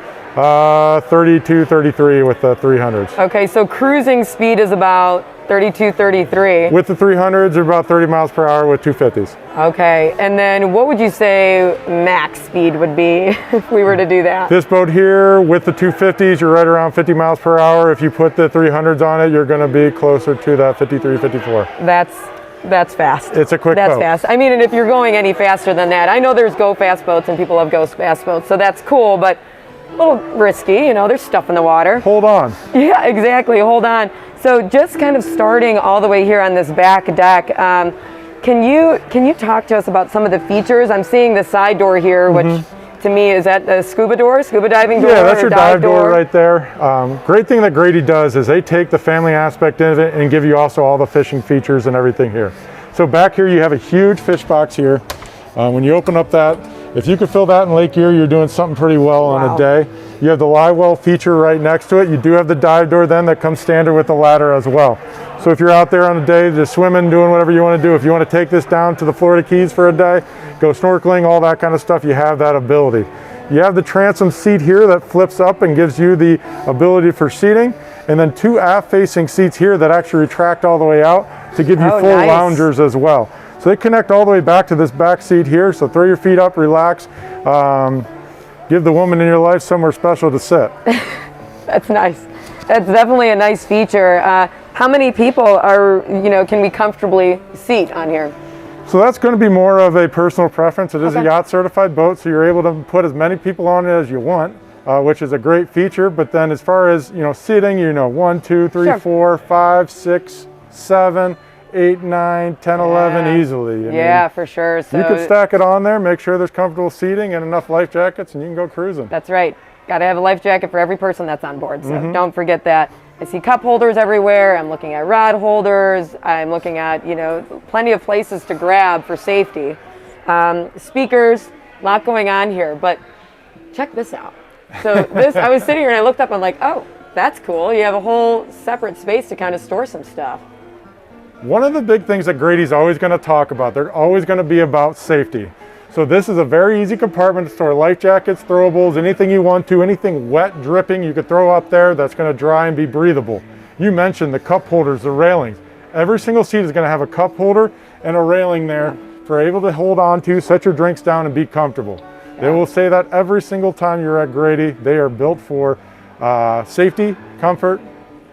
32, 33 with the 300s. Okay, so cruising speed is about 32, 33. With the 300s, they're about 30 miles per hour with 250s. Okay, and then what would you say max speed would be if we were to do that? This boat here with the 250s, you're right around 50 miles per hour. If you put the 300s on it, you're going to be closer to that 53, 54. That's fast. It's a quick That's boat. fast. I mean, and if you're going any faster than that, I know there's go fast boats and people love go fast boats, so that's cool, but a little risky, you know, there's stuff in the water. Hold on. Yeah, exactly, hold on. So just kind of starting all the way here on this back deck, can you talk to us about some of the features? I'm seeing the side door here, which to me is that the scuba diving door? Yeah, that's or your dive door right there. Great thing that Grady does is they take the family aspect of it and give you also all the fishing features and everything here. So back here you have a huge fish box here. When you open up that, if you could fill that in Lake Erie, you're doing something pretty well on a day. You have the live well feature right next to it. You do have the dive door then that comes standard with the ladder as well. So if you're out there on a day just swimming, doing whatever you want to do, if you want to take this down to the Florida Keys for a day, go snorkeling, all that kind of stuff, you have that ability. You have the transom seat here that flips up and gives you the ability for seating, and then 2 aft facing seats here that actually retract all the way out to give you full loungers as well. So they connect all the way back to this back seat here, so throw your feet up, relax, give the woman in your life somewhere special to sit. That's nice. That's definitely a nice feature. How many people can we comfortably seat on here? So that's going to be more of a personal preference. It is a yacht certified boat, so you're able to put as many people on it as you want, which is a great feature. But then as far as, seating, 1, 2, 3, 4, 5, 6, 7, 8, 9, 10, 11 easily. I mean, for sure. So you could stack it on there, make sure there's comfortable seating and enough life jackets, and you can go cruising. That's right. Got to have a life jacket for every person that's on board, so don't forget that. I see cup holders everywhere. I'm looking at rod holders. I'm looking at, plenty of places to grab for safety. Speakers, a lot going on here, but check this out. So I was sitting here and I looked up, I'm like, oh, that's cool. You have a whole separate space to kind of store some stuff. One of the big things that Grady's always going to talk about, they're always going to be about safety. So this is a very easy compartment to store life jackets, throwables, anything you want to, anything wet, dripping, you could throw up there that's going to dry and be breathable. You mentioned the cup holders, the railings. Every single seat is going to have a cup holder and a railing there for able to hold on to, set your drinks down, and be comfortable. They will say that every single time you're at Grady. They are built for safety, comfort,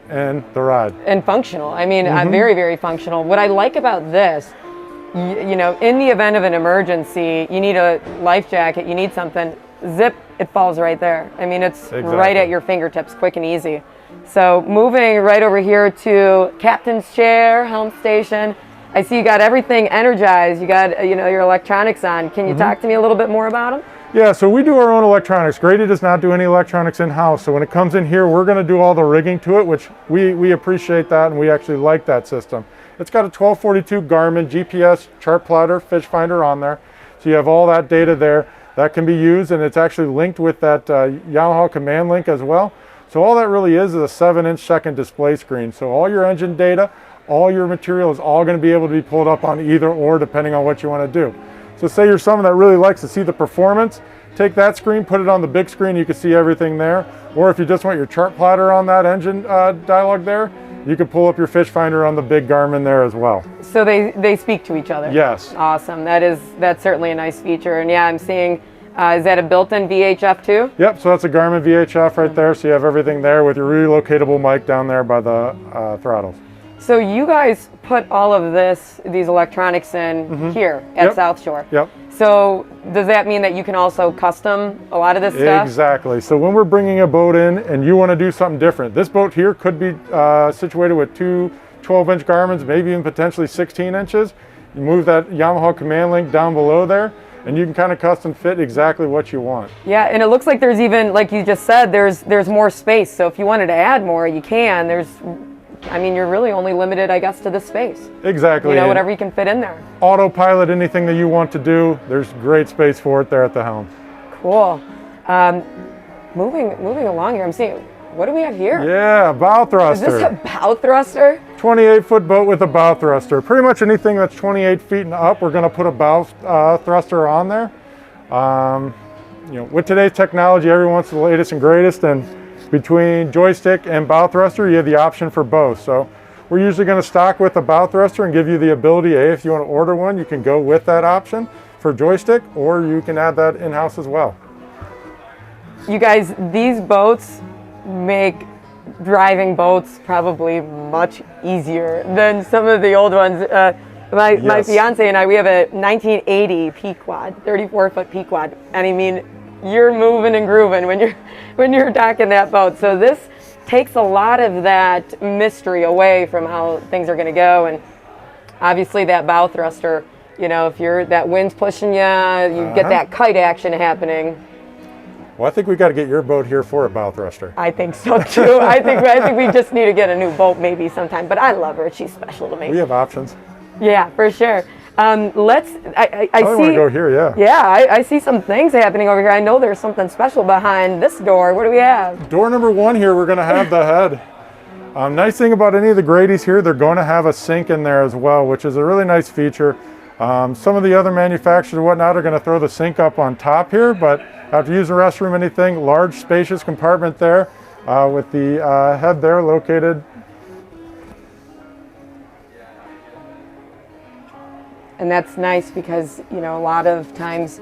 and the ride. And functional. I mean, very, very functional. What I like about this, in the event of an emergency, you need a life jacket, you need something, zip, it falls right there. I mean, it's right at your fingertips, quick and easy. So moving right over here to captain's chair, helm station. I see you got everything energized. You got, your electronics on. Can you talk to me a little bit more about them? Yeah, so we do our own electronics. Grady does not do any electronics in-house. So when it comes in here, we're going to do all the rigging to it, which we appreciate that, and we actually like that system. It's got a 1242 Garmin GPS chart plotter, fish finder on there. So you have all that data there that can be used, and it's actually linked with that Yamaha command link as well. So all that really is a 7-inch second display screen. So all your engine data, all your material is all going to be able to be pulled up on either or, depending on what you want to do. So say you're someone that really likes to see the performance, take that screen, put it on the big screen, you can see everything there. Or if you just want your chart plotter on that engine dialog there, You can pull up your fish finder on the big Garmin there as well. So they speak to each other. Yes. Awesome. That's certainly a nice feature. And yeah, I'm seeing, is that a built-in VHF too? Yep, so that's a Garmin VHF right there. So you have everything there with your relocatable mic down there by the throttles. So you guys put all of these electronics in here at Yep. South Shore. Yep. So does that mean that you can also custom a lot of this stuff? Exactly. So when we're bringing a boat in and you want to do something different, this boat here could be situated with two 12-inch Garmins, maybe even potentially 16 inches. You move that Yamaha command link down below there, and you can kind of custom fit exactly what you want. Yeah, and it looks like there's even, like you just said, there's more space. So if you wanted to add more, you can. You're really only limited, I guess, to this space. Exactly. You know, And whatever you can fit in there. autopilot, anything that you want to do, there's great space for it there at the helm. Cool. Moving along here, I'm seeing, what do we have here? Yeah, bow Is thruster. this a bow thruster? 28-foot boat with a bow thruster. Pretty much anything that's 28 feet and up, we're going to put a bow thruster on there. With today's technology, everyone wants the latest and greatest, and between joystick and bow thruster, you have the option for both. So we're usually going to stock with a bow thruster and give you the ability, if you want to order one, you can go with that option for joystick, or you can add that in-house as well. You guys, these boats make driving boats probably much easier than some of the old ones. My Yes. fiance and I, we have a 1980 Pequod, 34-foot Pequod, and I mean, you're moving and grooving when you're docking that boat. So this takes a lot of that mystery away from how things are going to go, and obviously that bow thruster. If that wind's pushing you, get that kite action happening. Well, I think we got to get your boat here for a bow thruster. I think so too. I think we just need to get a new boat maybe sometime. But I love her; she's special to me. We have options. Yeah, for sure. I I see. want to go here, yeah. Yeah, I see some things happening over here. I know there's something special behind this door. What do we have? Door number 1 here, we're going to have the head. Nice thing about any of the Grady's here, they're going to have a sink in there as well, which is a really nice feature. Some of the other manufacturers and whatnot are going to throw the sink up on top here, but after using the restroom, anything, large spacious compartment there with the head there located. And that's nice because a lot of times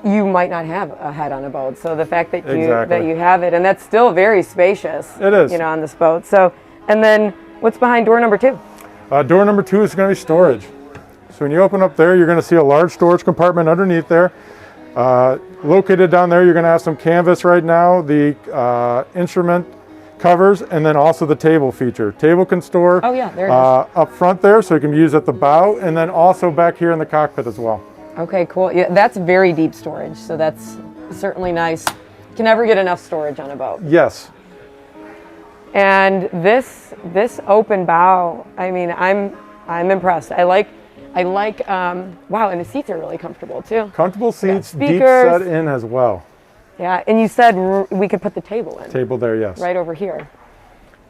you might not have a head on a boat. So the fact that you have it, and that's still very spacious. It is. On this boat. So, and then what's behind door number 2? Door number 2 is going to be storage. So when you open up there, you're going to see a large storage compartment underneath there. Located down there, you're going to have some canvas right now, the instrument covers, and then also the table feature. Table can store Oh yeah, there it is. up front there, so you can use at the bow, and then also back here in the cockpit as well. Okay, cool. Yeah, that's very deep storage, so that's certainly nice. You can never get enough storage on a boat. Yes. And this open bow, I mean, I'm impressed. I like wow, and the seats are really comfortable too. Comfortable seats, deep speakers. set in as well. Yeah, and you said we could put the table in. Table there, yes. Right over here.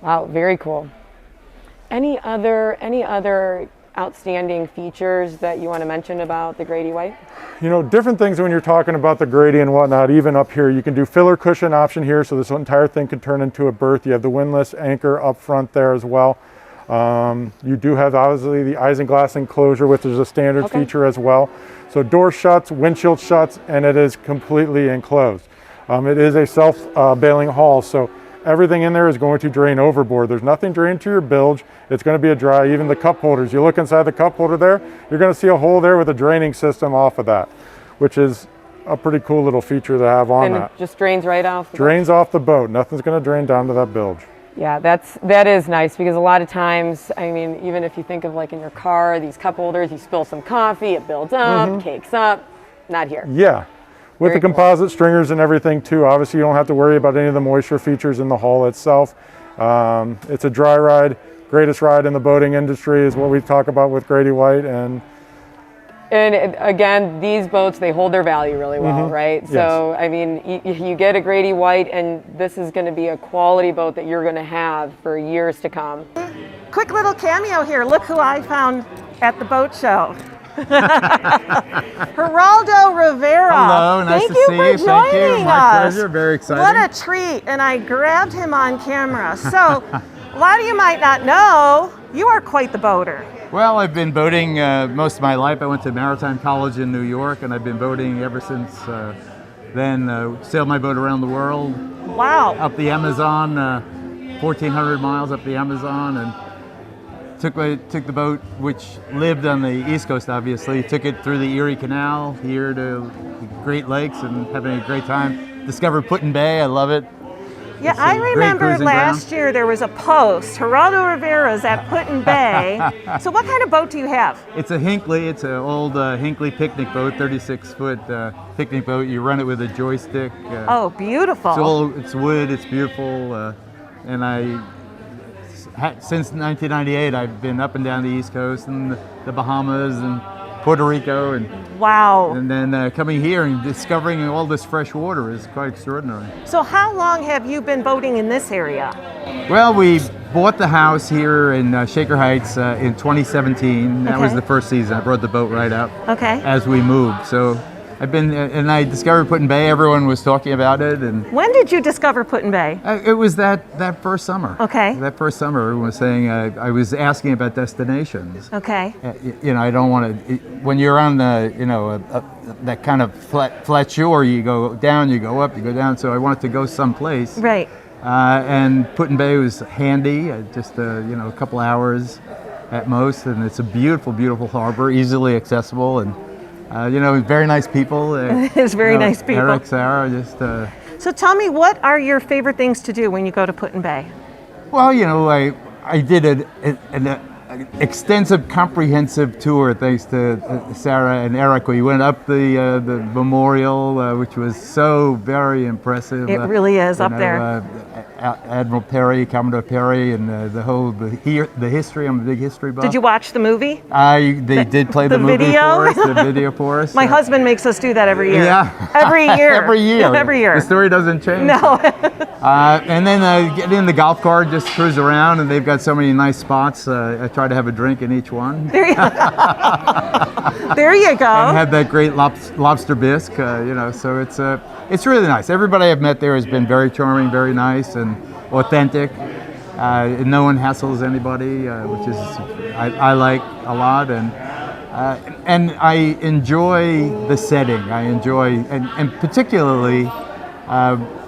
Wow, very cool. Any other outstanding features that you want to mention about the Grady White? Different things when you're talking about the Grady and whatnot, even up here. You can do filler cushion option here, so this entire thing can turn into a berth. You have the windlass anchor up front there as well. You do have obviously the isinglass enclosure, which is a standard feature as well. So door shuts, windshield shuts, and it is completely enclosed. It is a self-bailing hull, so everything in there is going to drain overboard. There's nothing drained to your bilge. It's going to be a dry, even the cup holders. You look inside the cup holder there, you're going to see a hole there with a draining system off of that, which is a pretty cool little feature to have on And that. it just drains right off the boat? Drains off the boat. Nothing's going to drain down to that bilge. Yeah, that is nice because a lot of times, I mean, even if you think of like in your car, these cup holders, you spill some coffee, it builds up, cakes up. Not here. Yeah. With Very the composite stringers and everything too, obviously you don't have to worry about any of the moisture features in the hull itself. It's a dry ride. Greatest ride in the boating industry is what we talk about with Grady White. And again, these boats, they hold their value really well, right? So, I mean, you get a Grady White, and this is going to be a quality boat that you're going to have for years to come. Quick little cameo here. Look who I found at the boat show. Geraldo Rivera. Hello, nice Thank to you see for you. Thank you. joining My us. pleasure. Very exciting. What a treat. And I grabbed him on camera. So A lot of you might not know, you are quite the boater. Well, I've been boating most of my life. I went to Maritime College in New York, and I've been boating ever since then. Sailed my boat around the world, Wow. up the Amazon, 1,400 miles up the Amazon, and took the boat, which lived on the East Coast, obviously, took it through the Erie Canal here to the Great Lakes and having a great time. Discovered Put-in-Bay, I love it. Yeah, It's a I great remember cruising last ground. year there was a post, Geraldo Rivera's at Put-in-Bay. So what kind of boat do you have? It's a Hinckley. It's an old Hinckley picnic boat, 36-foot picnic boat. You run it with a joystick. Oh, beautiful. It's wood. It's beautiful. And since 1998, I've been up and down the East Coast and the Bahamas and Puerto Rico, and Wow. then coming here and discovering all this fresh water is quite extraordinary. So how long have you been boating in this area? Well, we bought the house here in Shaker Heights in 2017. That was Okay. the first season. I brought the boat right up Okay. as we moved. So I've been, and I discovered Put-in-Bay. Everyone was talking about it, and When did you discover Put-in-Bay? it was that first summer. Okay. That first summer, everyone was saying, I was asking about destinations. Okay. You know, I don't want to, when you're on the, that kind of flat shore, you go down, you go up, you go down. So I wanted to go someplace. Right. And Put-in-Bay was handy, just a couple hours at most, and it's a beautiful, beautiful harbor, easily accessible, and very nice people. It's very nice people. Eric, Sarah, just. So tell me, what are your favorite things to do when you go to Put-in-Bay? Well, I did an extensive, comprehensive tour thanks to Sarah and Eric. We went up the memorial, which was so very impressive. It really is up there. Admiral Perry, Commodore Perry, and the history. I'm a big history buff. Did you watch the movie? They did play the movie video? for us, the video for us. My husband makes us do that every year. Yeah. Every year. Every year. Every year. The story doesn't change. No. And then get in the golf cart, just cruise around, and they've got so many nice spots. I try to have a drink in each one. There you, there you go. And have that great lobster bisque, so it's really nice. Everybody I've met there has been very charming, very nice, and authentic. No one hassles anybody, which is I like a lot, and I enjoy the setting. I enjoy, and particularly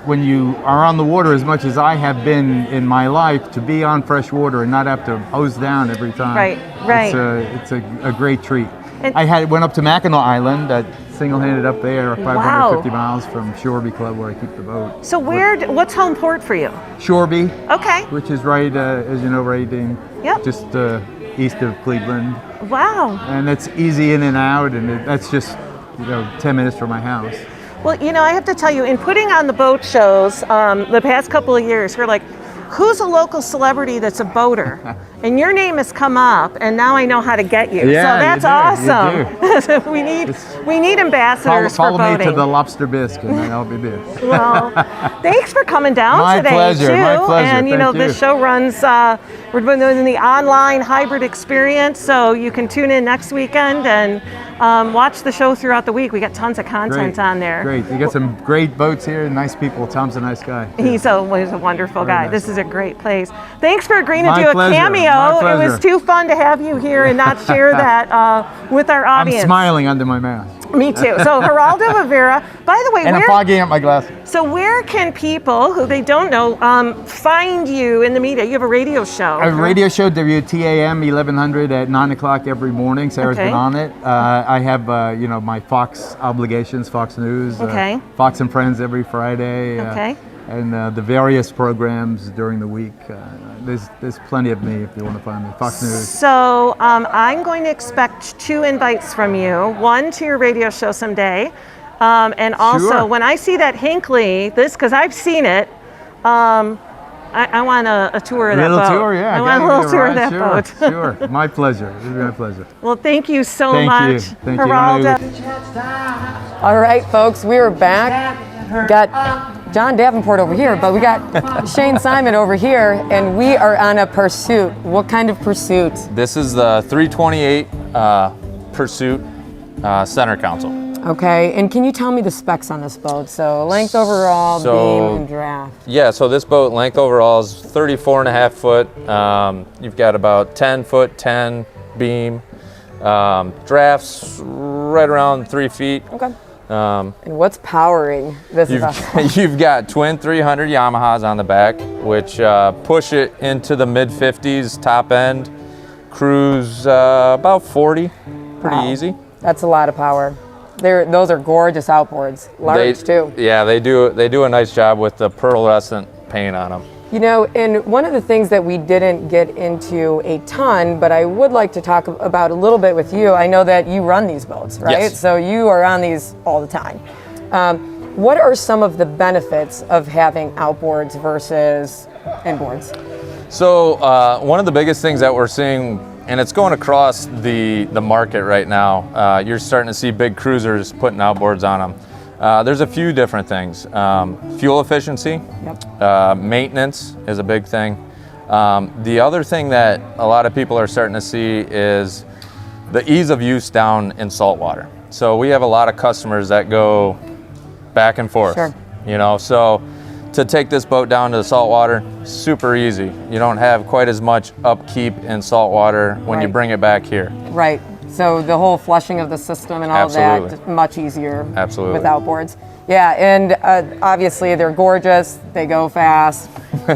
when you are on the water as much as I have been in my life, to be on fresh water and not have to hose down every time. Right. It's a great treat. And I went up to Mackinac Island, single-handed up there, 550 Wow. miles from Shoreby Club, where I keep the boat. So what's home port for you? Shoreby, Okay. which is right, as you know, right in Yep. just east of Cleveland, Wow. and it's easy in and out, and that's just 10 minutes from my house. Well, I have to tell you, in putting on the boat shows the past couple of years, we're like, who's a local celebrity that's a boater? And your name has come up, and now I know how to get you. Yeah, so you that's do, awesome. we need ambassadors Follow for me boating. to the lobster bisque, and then I'll be there. Well, thanks for coming down My today pleasure, too. my pleasure. And Thank this you. show runs. We're doing the online hybrid experience, so you can tune in next weekend and watch the show throughout the week. We got tons of content on there. Great. You got some great boats here and nice people. Tom's a nice guy. He's always a wonderful Very guy. nice. This is a great place. Thanks for agreeing to My do a pleasure, cameo. my It was pleasure. too fun to have you here and not share that with our I'm audience. smiling under my mask. Me too. So Geraldo Rivera. By the way, And I'm fogging up my glasses. So where can people who they don't know find you in the media? You have a radio show. A radio show, WTAM 1100 at 9 o'clock every morning. Sarah's Okay. been on it. I have, my Fox obligations, Fox News, Okay. Fox and Friends every Friday. Okay. And the various programs during the week. There's plenty of me if you want to find me. Fox News. So I'm going to expect 2 invites from you. One to your radio show someday. And also Sure. when I see that Hinckley, because I've seen it, I want a tour of that Little boat. tour, yeah. I want a little tour of that sure, boat. Sure, my pleasure. It's my pleasure. Well, thank you so Thank much, you. Thank you. Geraldo. All right, folks, we are back. Got John Davenport over here, but we got Shane Simon over here, and we are on a pursuit. What kind of pursuit? This is the 328 Pursuit Center Console. Okay, and can you tell me the specs on this boat? So length overall, beam, and draft. Yeah, so this boat length overall is 34.5 foot. You've got about 10 foot 10 beam. Drafts right around 3 feet. Okay. And what's powering this vessel? You've got twin 300 Yamahas on the back, which push it into the mid 50s top end. Cruise about 40, pretty Wow. easy. That's a lot of power. Those are gorgeous outboards, large too. Yeah, they do a nice job with the pearlescent paint on them. You know, and one of the things that we didn't get into a ton, but I would like to talk about a little bit with you. I know that you run these boats, right? Yes. So you are on these all the time. What are some of the benefits of having outboards versus inboards? So one of the biggest things that we're seeing, and it's going across the market right now, you're starting to see big cruisers putting outboards on them. There's a few different things. Fuel efficiency, maintenance is a big thing. The other thing that a lot of people are starting to see is the ease of use down in saltwater. So we have a lot of customers that go back and forth. Sure. You know, so to take this boat down to the saltwater, super easy. You don't have quite as much upkeep in saltwater when you Right. bring it back here. Right. So the whole flushing of the system and all Absolutely. that, much easier Absolutely. with outboards. Yeah, and obviously they're gorgeous. They go fast.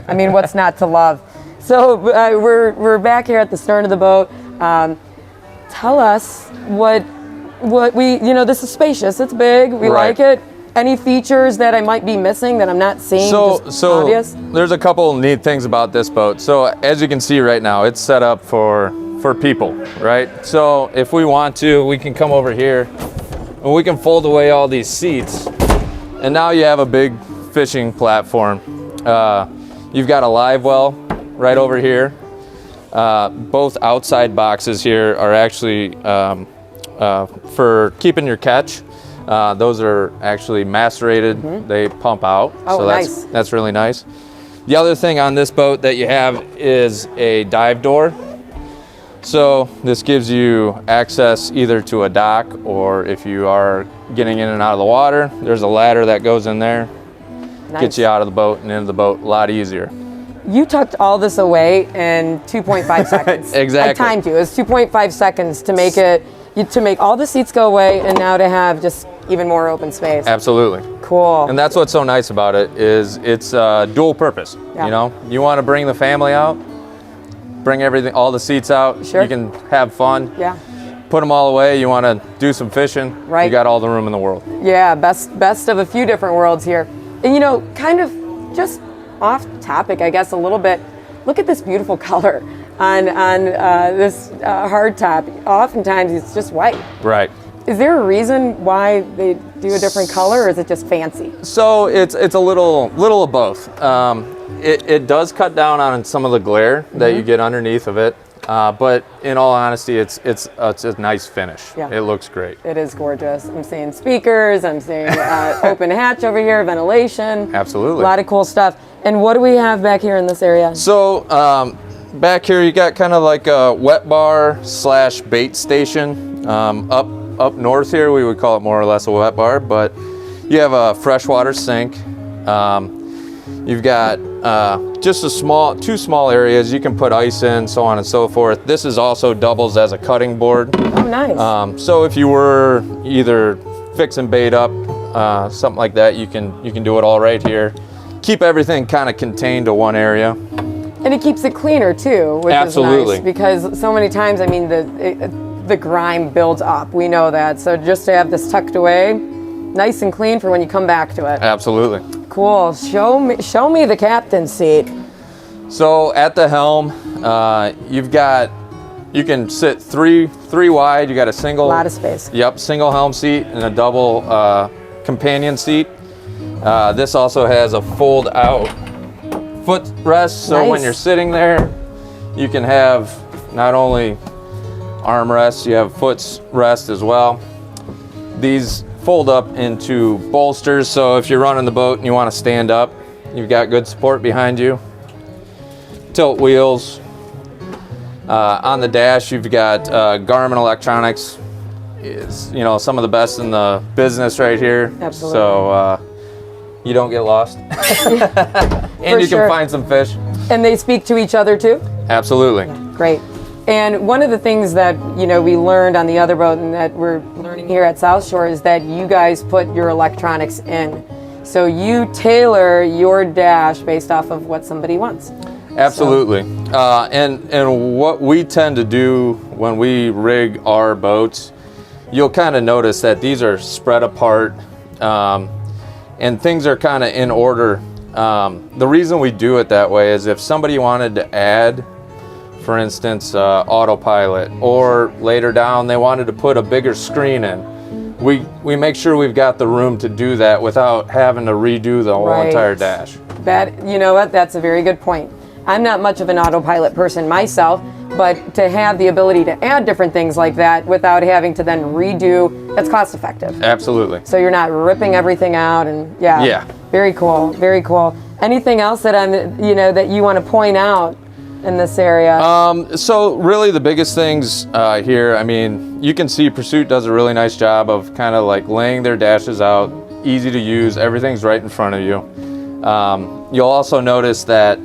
I mean, what's not to love? So we're back here at the stern of the boat. Tell us what we, you know, this is spacious. It's big. We Right. like it. Any features that I might be missing that I'm not seeing? Just obvious? There's a couple neat things about this boat. So as you can see right now, it's set up for people, right? So if we want to, we can come over here and we can fold away all these seats, and now you have a big fishing platform. You've got a live well right over here. Both outside boxes here are actually for keeping your catch. Those are actually macerated. They pump out. Oh, so nice. that's really nice. The other thing on this boat that you have is a dive door. So this gives you access either to a dock, or if you are getting in and out of the water, there's a ladder that goes in there. Nice. Gets you out of the boat and into the boat a lot easier. You tucked all this away in 2.5 seconds. Exactly. I timed you. It was 2.5 seconds to make it, to make all the seats go away, and now to have just even more open space. Absolutely. Cool. And that's what's so nice about it is it's dual purpose. Yeah. You know, you want to bring the family out, bring everything, all the seats out. Sure. You can have fun. Yeah. Put them all away. You want to do some fishing. Right. You got all the room in the world. Yeah, best of a few different worlds here. And you know, kind of just off topic, I guess, a little bit. Look at this beautiful color on this hardtop. Oftentimes it's just white. Right. Is there a reason why they do a different color, or is it just fancy? So it's a little of both. It does cut down on some of the glare that you get underneath of it. But in all honesty, it's a nice finish. Yeah. It looks great. It is gorgeous. I'm seeing speakers, I'm seeing open hatch over here, ventilation. Absolutely. A lot of cool stuff. And what do we have back here in this area? So back here you got kind of like a wet bar / bait station. Up north here we would call it more or less a wet bar, but you have a freshwater sink. You've got just two small areas you can put ice in, so on and so forth. This is also doubles as a cutting board. Oh, nice. So if you were either fixing bait up, something like that, you can do it all right here. Keep everything kind of contained to one area. And it keeps it cleaner too, which Absolutely. is nice, because so many times, I mean, the grime builds up. We know that. So just to have this tucked away, nice and clean for when you come back to it. Absolutely. Cool. Show me the captain's seat. So at the helm, you can sit three wide. You got a single. A lot of space. Yep, single helm seat and a double companion seat. This also has a fold out footrest, so when Nice. you're sitting there, you can have not only armrests, you have footrest as well. These fold up into bolsters, so if you're running the boat and you want to stand up, you've got good support behind you. Tilt wheels. On the dash, you've got Garmin electronics is, you know, some of the best in the business right here. Absolutely. So you don't get lost. And you sure. can find some fish. And they speak to each other too? Absolutely. Great. And one of the things that, you know, we learned on the other boat and that we're learning here at South Shore is that you guys put your electronics in. So you tailor your dash based off of what somebody wants. Absolutely. And what we tend to do when we rig our boats, you'll kind of notice that these are spread apart and things are kind of in order. The reason we do it that way is if somebody wanted to add, for instance, autopilot, or later down they wanted to put a bigger screen in, we make sure we've got the room to do that without having to redo the whole entire dash. That, you know what, that's a very good point. I'm not much of an autopilot person myself, but to have the ability to add different things like that without having to then redo, that's cost effective. Absolutely. So you're not ripping everything out and Yeah. Very cool, very cool. Anything else that that you want to point out in this area? So really the biggest things here, I mean, you can see Pursuit does a really nice job of kind of like laying their dashes out, easy to use, everything's right in front of you. You'll also notice that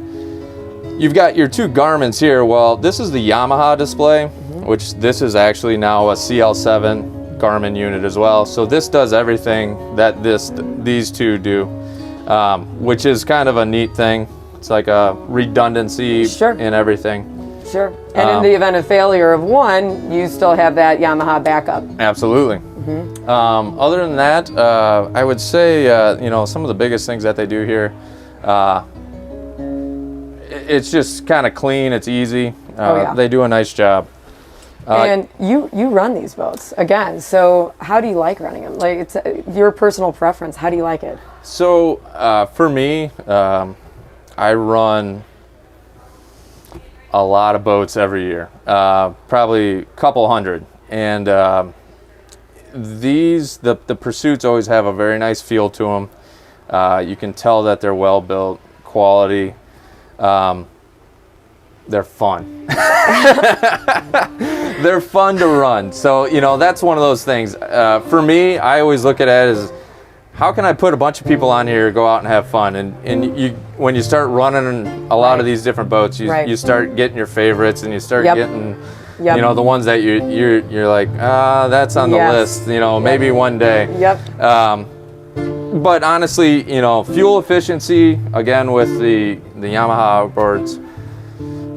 you've got your two Garmin's here. Well, this is the Yamaha display, which this is actually now a CL7 Garmin unit as well. So this does everything that these two do, which is kind of a neat thing. It's like a redundancy in everything. Sure. And in the event of failure of one, you still have that Yamaha backup. Absolutely. Other than that, I would say, some of the biggest things that they do here, it's just kind of clean, it's easy. They do a nice job. And you run these boats again, so how do you like running them? Like, it's your personal preference. How do you like it? So for me, I run a lot of boats every year, probably a couple hundred. And the Pursuits always have a very nice feel to them. You can tell that they're well built, quality. They're fun. They're fun to run. So, that's one of those things. For me, I always look at it as, how can I put a bunch of people on here, go out and have fun? And when you start running a lot of these different boats, you start getting your favorites, and you start getting, the ones that you're like, that's on the list. Maybe one day. But honestly, fuel efficiency, again, with the Yamaha outboards,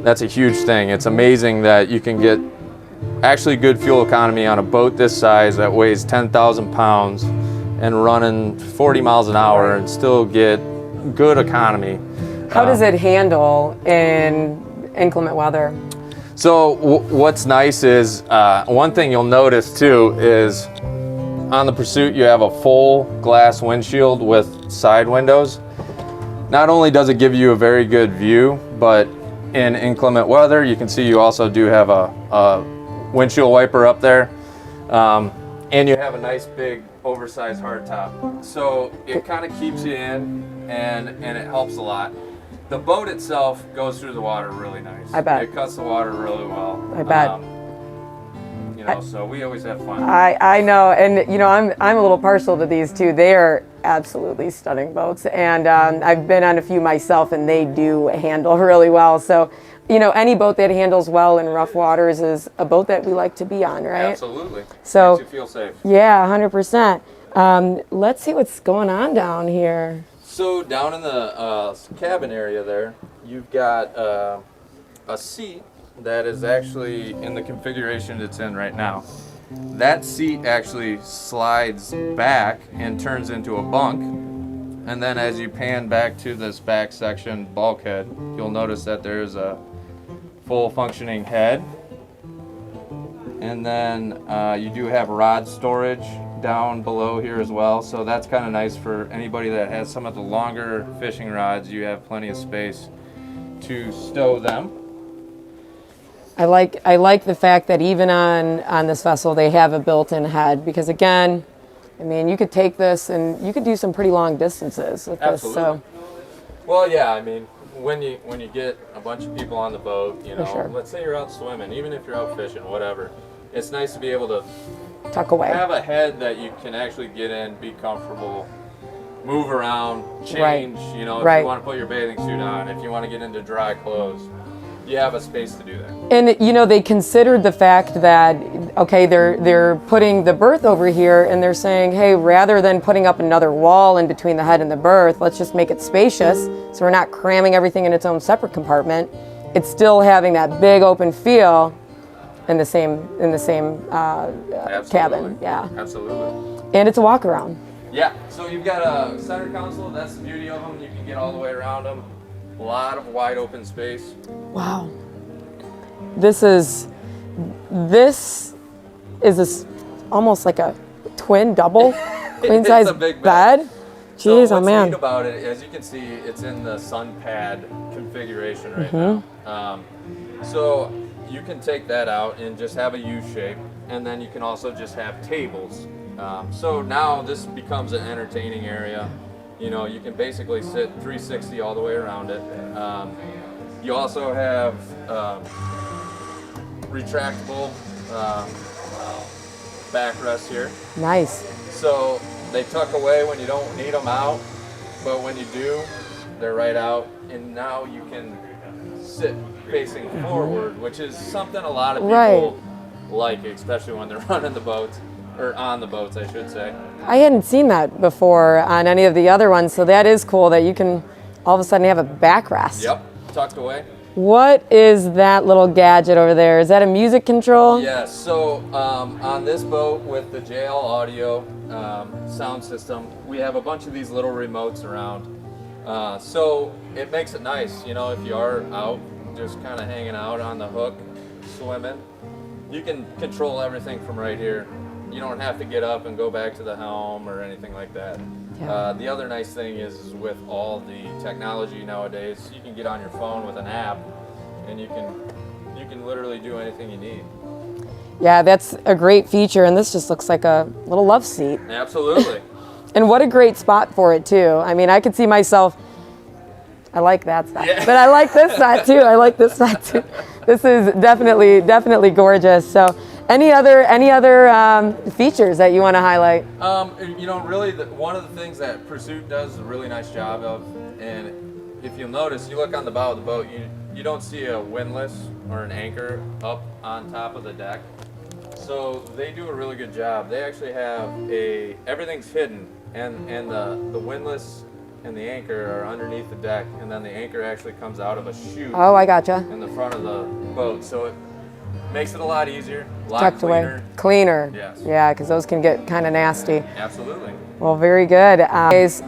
that's a huge thing. It's amazing that you can get actually good fuel economy on a boat this size that weighs 10,000 pounds and running 40 miles an hour and still get good economy. How does it handle in inclement weather? So what's nice is, one thing you'll notice too is on the Pursuit you have a full glass windshield with side windows. Not only does it give you a very good view, but in inclement weather, you can see you also do have a windshield wiper up there. And you have a nice big oversized hardtop. So it kind of keeps you in and it helps a lot. The boat itself goes through the water really nice. I bet. It cuts the water really well. I bet. So we always have fun. I know, and I'm a little partial to these two. They are absolutely stunning boats, and I've been on a few myself, and they do handle really well. So, any boat that handles well in rough waters is a boat that we like to be on, right? Absolutely. So makes you feel safe. Yeah, 100%. Let's see what's going on down here. So down in the cabin area there, you've got a seat that is actually in the configuration it's in right now. That seat actually slides back and turns into a bunk. And then as you pan back to this back section bulkhead, you'll notice that there's a full functioning head. And then you do have rod storage down below here as well. So that's kind of nice for anybody that has some of the longer fishing rods. You have plenty of space to stow them. I like the fact that even on this vessel they have a built-in head, because again, I mean, you could take this and you could do some pretty long distances with this. So, well, yeah, I mean, when you get a bunch of people on the boat, sure. Let's say you're out swimming, even if you're out fishing, whatever, it's nice to be able to tuck away. Have a head that you can actually get in, be comfortable, move around, Right. change. You know, if Right. you want to put your bathing suit on, if you want to get into dry clothes, you have a space to do that. And you know, they considered the fact that okay, they're putting the berth over here, and they're saying, hey, rather than putting up another wall in between the head and the berth, let's just make it spacious, so we're not cramming everything in its own separate compartment. It's still having that big open feel in the same cabin. Yeah, Absolutely. and it's a walk around. Yeah. So you've got a center console. That's the beauty of them. You can get all the way around them. A lot of wide open space. Wow. This is almost like a twin double queen It's size a big bed. So Jeez, oh what's man. neat about it, as you can see, it's in the sun pad configuration right Mm-hmm. now. So you can take that out and just have a U shape, and then you can also just have tables. So now this becomes an entertaining area. You know, you can basically sit 360 all the way around it. You also have retractable backrest here. Nice. So they tuck away when you don't need them out, but when you do, they're right out. And now you can sit facing forward, which is something a lot of people like, especially when they're running the boats, or on the boats, I should say. I hadn't seen that before on any of the other ones, so that is cool that you can all of a sudden have a backrest. Yep, tucked away. What is that little gadget over there? Is that a music control? Yes, so on this boat with the JL Audio sound system, we have a bunch of these little remotes around. So it makes it nice, you know, if you are out, just kind of hanging out on the hook, swimming, you can control everything from right here. You don't have to get up and go back to the helm or anything like that. Yeah. The other nice thing is with all the technology nowadays, you can get on your phone with an app, and you can literally do anything you need. Yeah, that's a great feature, and this just looks like a little love seat. Absolutely. And what a great spot for it too. I mean, I could see myself. I like that side, but I like this side too. I like this side too. This is definitely gorgeous. So, any other features that you want to highlight? You know, really, one of the things that Pursuit does a really nice job of, and if you'll notice, you look on the bow of the boat, you don't see a windlass or an anchor up on top of the deck. So they do a really good job. They actually have everything's hidden, and the windlass and the anchor are underneath the deck, and then the anchor actually comes out of a chute Oh, I gotcha. in the front of the boat. So it makes it a lot easier, a lot Tucked cleaner. away. Cleaner. Yes. Yeah, because those can get kind of nasty. Absolutely. Well, very good. Guys,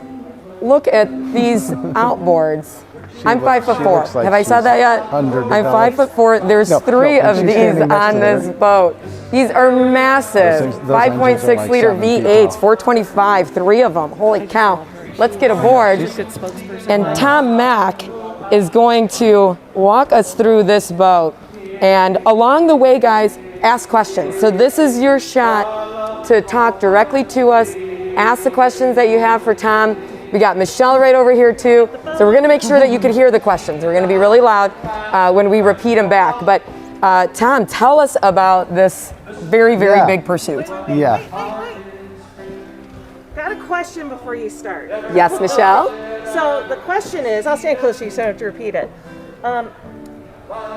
look at these outboards. I'm 5'4". looks like Have I said she's that yet? underdeveloped. I'm 5'4". There's No, three no, of she's these standing next on to this her. boat. These are massive. Those engines are 5.6 like liter 7 feet V8s, tall. 425, three of them. Holy cow. Let's get aboard. And Tom Mack is going to walk us through this boat. And along the way, guys, ask questions. So this is your shot to talk directly to us. Ask the questions that you have for Tom. We got Michelle right over here too. So we're gonna make sure that you can hear the questions. We're gonna be really loud when we repeat them back. But Tom, tell us about this very Yeah. big pursuit. Yeah. Got a question before you start. Yes, Michelle? So the question is, I'll stand close to you so I don't have to repeat it.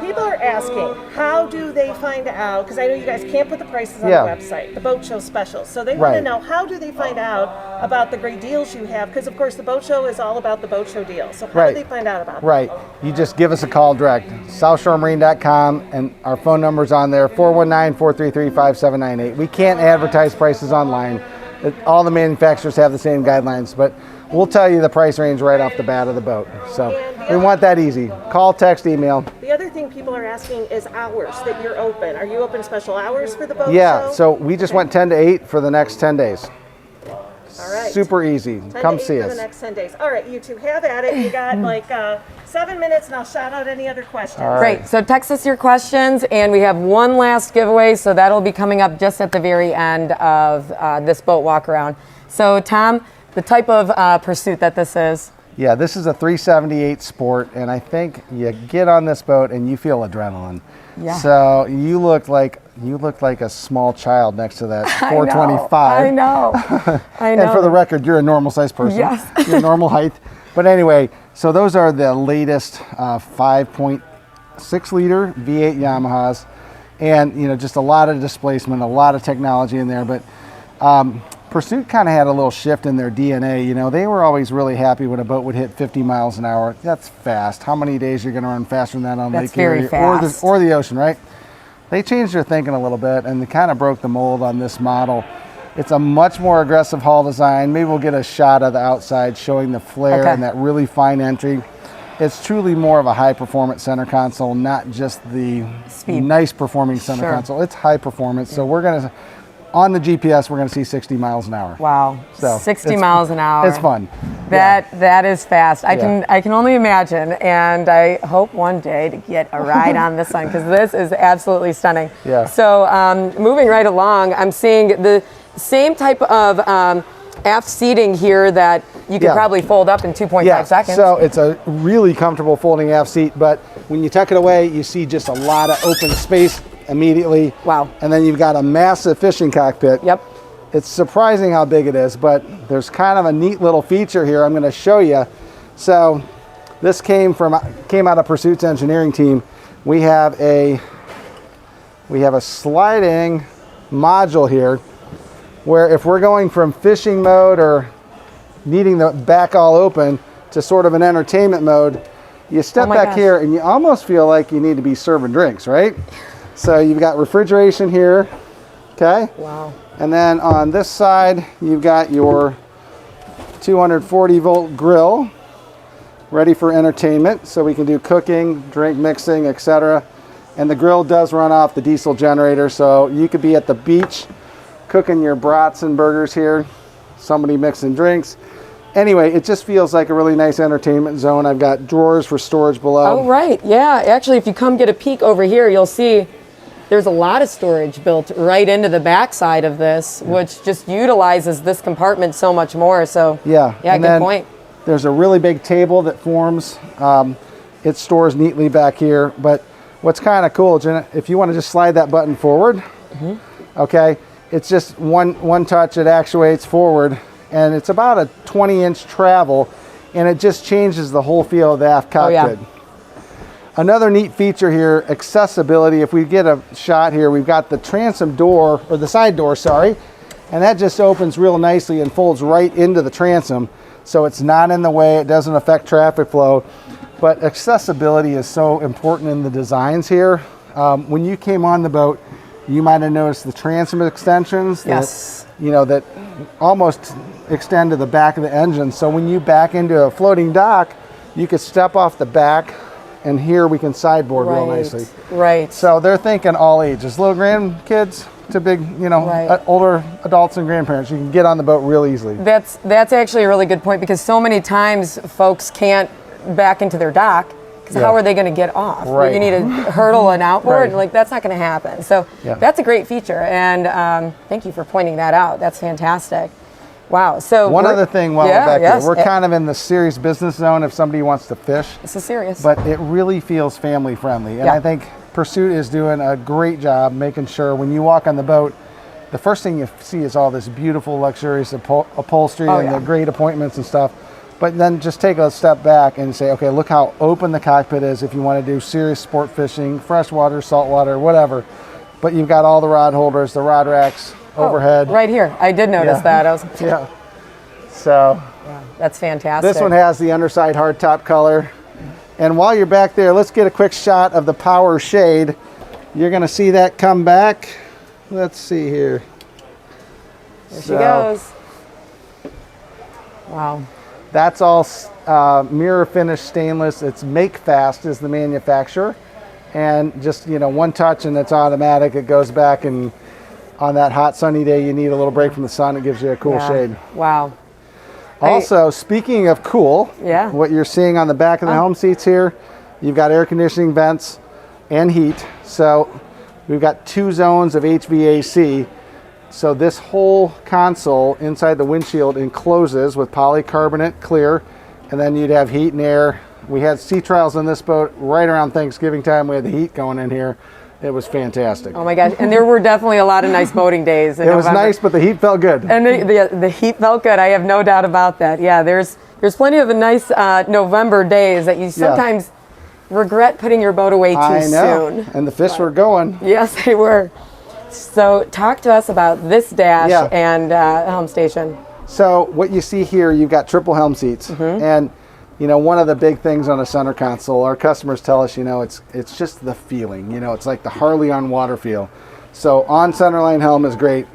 People are asking, how do they find out, because I know you guys can't put the prices on Yeah. the website, the boat show specials. So they want to Right. know, how do they find out about the great deals you have? Because of course the boat show is all about the boat show deals. So how Right. do they find out about it? Right. You just give us a call direct. SouthShoreMarine.com, and our phone number's on there, 419-433-5798. We can't advertise prices online. All the manufacturers have the same guidelines, but we'll tell you the price range right off the bat of the boat. So we want that easy. Call, text, email. The other thing people are asking is hours that you're open. Are you open special hours for the boat show? Yeah, so we just went 10 to 8 for the next 10 days. All right. Super easy. 10 Come to 8 see for us. the next 10 days. All right, you two have at it. You got like 7 minutes, and I'll shout out any other questions. Great. So text us your questions, and we have one last giveaway. So that'll be coming up just at the very end of this boat walk around. So Tom, the type of pursuit that this is. Yeah, this is a 378 Sport, and I think you get on this boat and you feel adrenaline. Yeah. So you look like you look like a small child next to that 425. I know. I know. And for the record, you're a normal sized person. Yes. You're normal height. But anyway, so those are the latest 5.6 liter V8 Yamahas. And, you know, just a lot of displacement, a lot of technology in there. But Pursuit kind of had a little shift in their DNA. You know, they were always really happy when a boat would hit 50 miles an hour. That's fast. How many days you're going to run faster than that on That's Lake very Erie fast. or the ocean, right? They changed their thinking a little bit, and they kind of broke the mold on this model. It's a much more aggressive hull design. Maybe we'll get a shot of the outside showing the flare Okay. and that really fine entry. It's truly more of a high performance center console, not just the Speed. nice performing center Sure. console. It's high performance. So we're going to, on the GPS, we're going to see 60 miles an hour. Wow. So 60 it's- miles an hour. It's fun. That is fast. I Yeah. can only imagine, and I hope one day to get a ride on this one because this is absolutely stunning. Yeah. So moving right along, I'm seeing the same type of aft seating here that you could Yeah. probably fold up in 2.5 seconds. So it's a really comfortable folding aft seat, but when you tuck it away, you see just a lot of open space immediately. Wow. And then you've got a massive fishing cockpit. Yep. It's surprising how big it is, but there's kind of a neat little feature here I'm going to show you. So this came out of Pursuit's engineering team. We have a sliding module here where if we're going from fishing mode or needing the back all open to sort of an entertainment mode, you step Oh my back gosh. here and you almost feel like you need to be serving drinks, right? So you've got refrigeration here, okay? Wow. And then on this side, you've got your 240 volt grill ready for entertainment. So we can do cooking, drink mixing, etc. And the grill does run off the diesel generator. So you could be at the beach cooking your brats and burgers here, somebody mixing drinks. Anyway, it just feels like a really nice entertainment zone. I've got drawers for storage below. Oh, right. Yeah. Actually, if you come get a peek over here, you'll see there's a lot of storage built right into the backside of this, which just utilizes this compartment so much more. So, Yeah. yeah, and good then point. There's a really big table that forms. It stores neatly back here. But what's kind of cool, Jenna, if you want to just slide that button forward, okay, it's just one touch, it actuates forward, and it's about a 20-inch travel, and it just changes the whole feel of the aft Oh, yeah. cockpit. Another neat feature here, accessibility. If we get a shot here, we've got the transom door, or the side door, sorry, and that just opens real nicely and folds right into the transom. So it's not in the way, it doesn't affect traffic flow. But accessibility is so important in the designs here. When you came on the boat, you might have noticed the transom extensions Yes. that almost extend to the back of the engine. So when you back into a floating dock, you could step off the back, and here we can sideboard real nicely. Right. So they're thinking all ages, little grandkids to big, Right. older adults and grandparents. You can get on the boat real easily. That's actually a really good point because so many times folks can't back into their dock because Yeah. how are they going to get off? Right. You need to hurdle an outboard, Right. like that's not going to happen. So Yeah. that's a great feature, and thank you for pointing that out. That's fantastic. Wow. So One we're- other thing while yeah, we're back yes, here, we're kind of in the serious business zone if somebody wants to fish, This is serious. but it really feels family friendly. And Yeah. I think Pursuit is doing a great job making sure when you walk on the boat, the first thing you see is all this beautiful luxurious upholstery Oh, and yeah. the great appointments and stuff. But then just take a step back and say, okay, look how open the cockpit is if you want to do serious sport fishing, freshwater, saltwater, whatever. But you've got all the rod holders, the rod racks overhead. right here, I did notice Yeah. that. I was, Yeah. So that's fantastic. this one has the underside hardtop color. And while you're back there, let's get a quick shot of the power shade. You're going to see that come back. Let's see here. There she goes. Wow. That's all mirror finished stainless. It's Make Fast is the manufacturer. And just, one touch and it's automatic. It goes back, and on that hot sunny day you need a little break from the sun, it gives you a cool Yeah. shade. Wow. Also, speaking of cool, Yeah. what you're seeing on the back of the helm seats here, you've got air conditioning vents and heat. So we've got 2 zones of HVAC. So this whole console inside the windshield encloses with polycarbonate clear, and then you'd have heat and air. We had sea trials on this boat right around Thanksgiving time. We had the heat going in here, It was fantastic. Oh my gosh! And there were definitely a lot of nice boating days. In It was November. nice, but the heat felt good. And the heat felt good. I have no doubt about that. Yeah, there's plenty of nice November days that you sometimes regret putting your boat away too I know. soon. And the fish were going. Yes, they were. So talk to us about this dash and helm station. So what you see here, you've got triple helm seats, and you know, one of the big things on a center console, our customers tell us, you know, it's just the feeling. You know, it's like the Harley on water feel. So on centerline helm is great.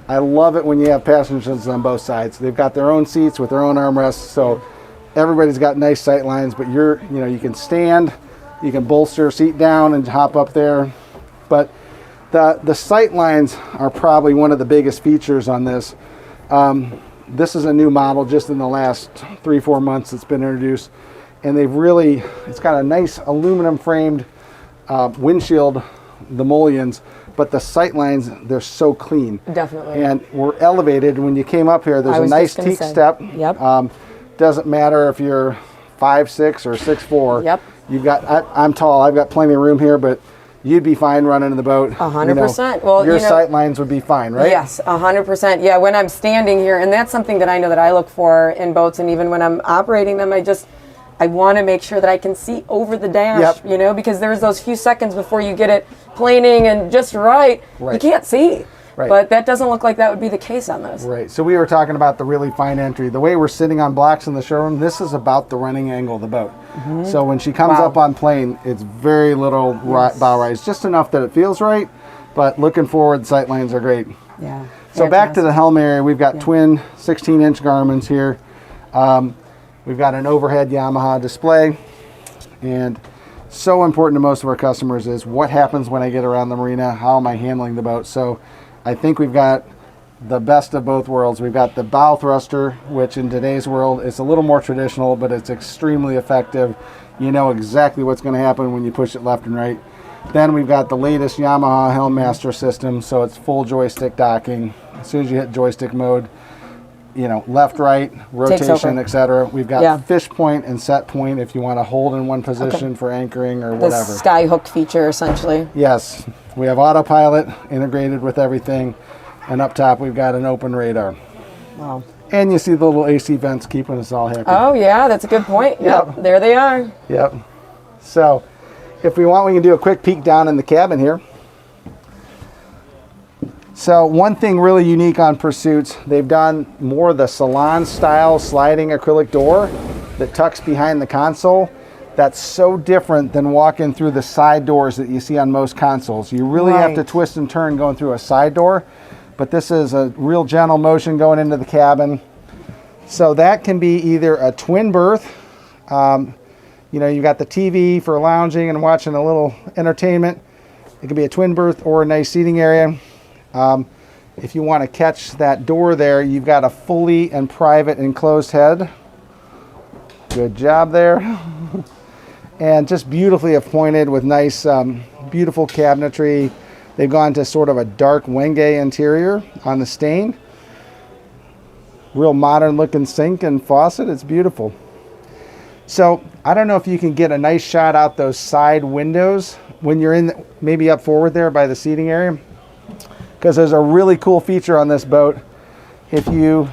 I love it when you have passengers on both sides. They've got their own seats with their own armrests, so everybody's got nice sight lines. But you can stand, you can bolster a seat down and hop up there. But the sight lines are probably one of the biggest features on this. This is a new model just in the last 3-4 months it's been introduced, and it's got a nice aluminum framed windshield, the mullions, but the sight lines, they're so clean. Definitely. And we're elevated. When you came up here, there's a nice teak step. Yep. Doesn't matter if you're 5'6" or 6'4". Yep. I'm tall, I've got plenty of room here, but you'd be fine running in the boat. 100%. Well, your sight lines would be fine, right? Yes, 100%. Yeah, when I'm standing here, and that's something that I know that I look for in boats, and even when I'm operating them, I want to make sure that I can see over the dash, you know, because there's those few seconds before you get it planing and just right. You can't see. Right. But that doesn't look like that would be the case on this. Right. So we were talking about the really fine entry. The way we're sitting on blocks in the showroom, this is about the running angle of the boat. So when she comes up on plane, it's very little bow rise, just enough that it feels right, but looking forward, sight lines are great. Yeah. So back to the helm area, we've got twin 16-inch Garmin's here. We've got an overhead Yamaha display, and so important to most of our customers is what happens when I get around the marina, how am I handling the boat? So I think we've got the best of both worlds. We've got the bow thruster, which in today's world is a little more traditional, but it's extremely effective. You know exactly what's going to happen when you push it left and right. Then we've got the latest Yamaha Helm Master system, so it's full joystick docking. As soon as you hit joystick mode, you know, left, right, rotation, etc. We've got fish point and set point if you want to hold in one position for anchoring or whatever. The sky hook feature, essentially. Yes. We have autopilot integrated with everything. And up top, we've got an open radar. Wow. And you see the little AC vents keeping us all happy. Oh, yeah, that's a good point. Yep. There they are. Yep. So if we want, we can do a quick peek down in the cabin here. So one thing really unique on Pursuits, they've done more of the salon style sliding acrylic door that tucks behind the console. That's so different than walking through the side doors that you see on most consoles. You really have to twist and turn going through a side door, but this is a real gentle motion going into the cabin. So that can be either a twin berth, you know, you've got the TV for lounging and watching a little entertainment. It can be a twin berth or a nice seating area. If you want to catch that door there, you've got a fully and private enclosed head. Good job there. And just beautifully appointed with nice, beautiful cabinetry. They've gone to sort of a dark Wenge interior on the stain. Real modern looking sink and faucet. It's beautiful. So I don't know if you can get a nice shot out those side windows when you're in, maybe up forward there by the seating area. Because there's a really cool feature on this boat. If you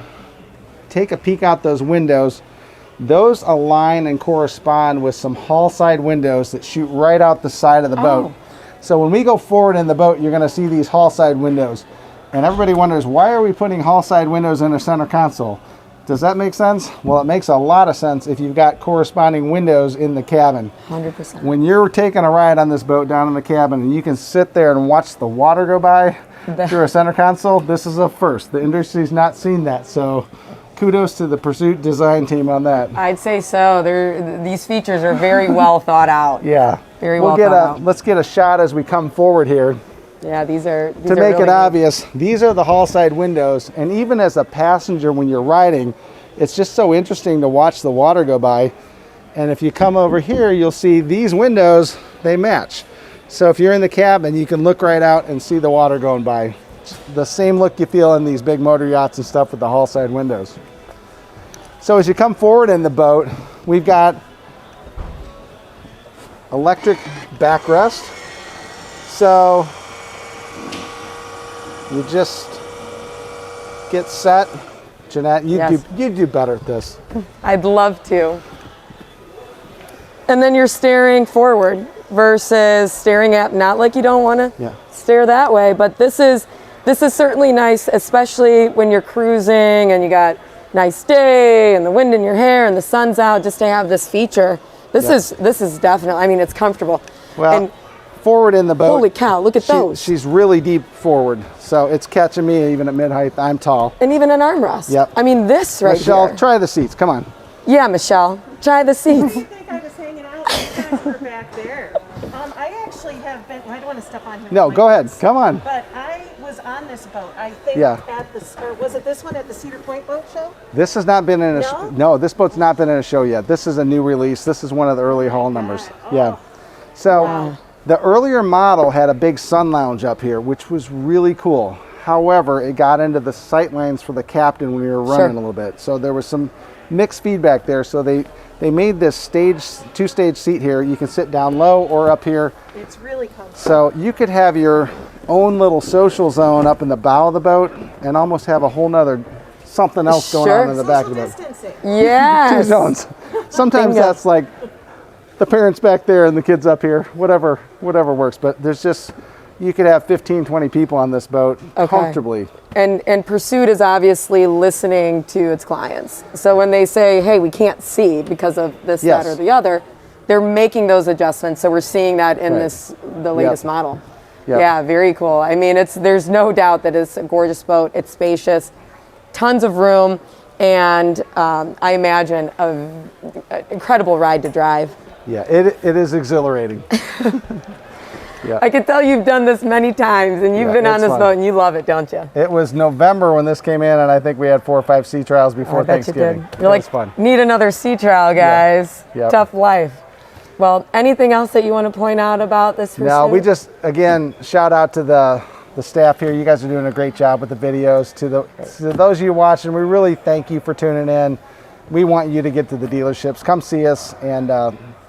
take a peek out those windows, those align and correspond with some hull side windows that shoot right out the side of the boat. So when we go forward in the boat, you're going to see these hull side windows. And everybody wonders, why are we putting hull side windows in a center console? Does that make sense? Well, it makes a lot of sense if you've got corresponding windows in the cabin. 100%. When you're taking a ride on this boat down in the cabin and you can sit there and watch the water go by through a center console, this is a first. The industry's not seen that, so kudos to the Pursuit design team on that. I'd say so. These features are very well thought out. Yeah. Very well thought out. Let's get a shot as we come forward here. Yeah, these are to make it obvious, these are the hull side windows, and even as a passenger when you're riding, it's just so interesting to watch the water go by. And if you come over here, you'll see these windows, they match. So if you're in the cabin, you can look right out and see the water going by. It's the same look you feel in these big motor yachts and stuff with the hull side windows. So as you come forward in the boat, we've got electric backrest, So you just get set. Jeanette, Yes. you do better at this. I'd love to. And then you're staring forward versus staring at, not like you don't want to stare that way, but this is certainly nice, especially when you're cruising and you got nice day and the wind in your hair and the sun's out, just to have this feature. This is definitely, I mean, it's comfortable. Well, and forward in the boat. holy cow, look at those. She's really deep forward, so it's catching me even at mid-height. I'm tall. And even an armrest. Yep. I mean, this right Michelle, here. try the seats. Come on. Yeah, Michelle, try the seats. I think I was hanging out with you guys were back there. I actually have been, I don't want to step on him. No, go ahead. Come on. But I was on this boat, I think, Yeah. at the, or was it this one at the Cedar Point Boat Show? This has not been in a No? no. This boat's not been in a show yet. This is a new release. This is one of the early haul numbers. Yeah. So the earlier model had a big sun lounge up here, which was really cool. However, it got into the sight lines for the captain when we were running a little bit. So there was some mixed feedback there. So they made this two-stage seat here. You can sit down low or up here. It's really comfortable. So you could have your own little social zone up in the bow of the boat and almost have a whole nother something else going on in the back of the boat. Distancing. Yes. Two zones. Sometimes Bingo. that's like the parents back there and the kids up here, whatever works. But there's just, you could have 15, 20 people on this boat comfortably. And Pursuit is obviously listening to its clients. So when they say, hey, we can't see because of this, Yes. that, or the other, they're making those adjustments. So we're seeing that in the latest model. Yep. Yeah, very cool. I mean, there's no doubt that it's a gorgeous boat. It's spacious, tons of room, and I imagine an incredible ride to drive. Yeah, it is exhilarating. I can tell you've done this many times, and you've been on it's this fun. boat, and you love it, don't you? It was November when this came in, and I think we had 4 or 5 sea trials before I bet you Thanksgiving. did. You're like, It was fun. need another sea trial, guys. Yep. Tough life. Well, anything else that you want to point out about this Pursuit? No, we just, again, shout out to the staff here. You guys are doing a great job with the videos. To those of you watching, we really thank you for tuning in. We want you to get to the dealerships. Come see us and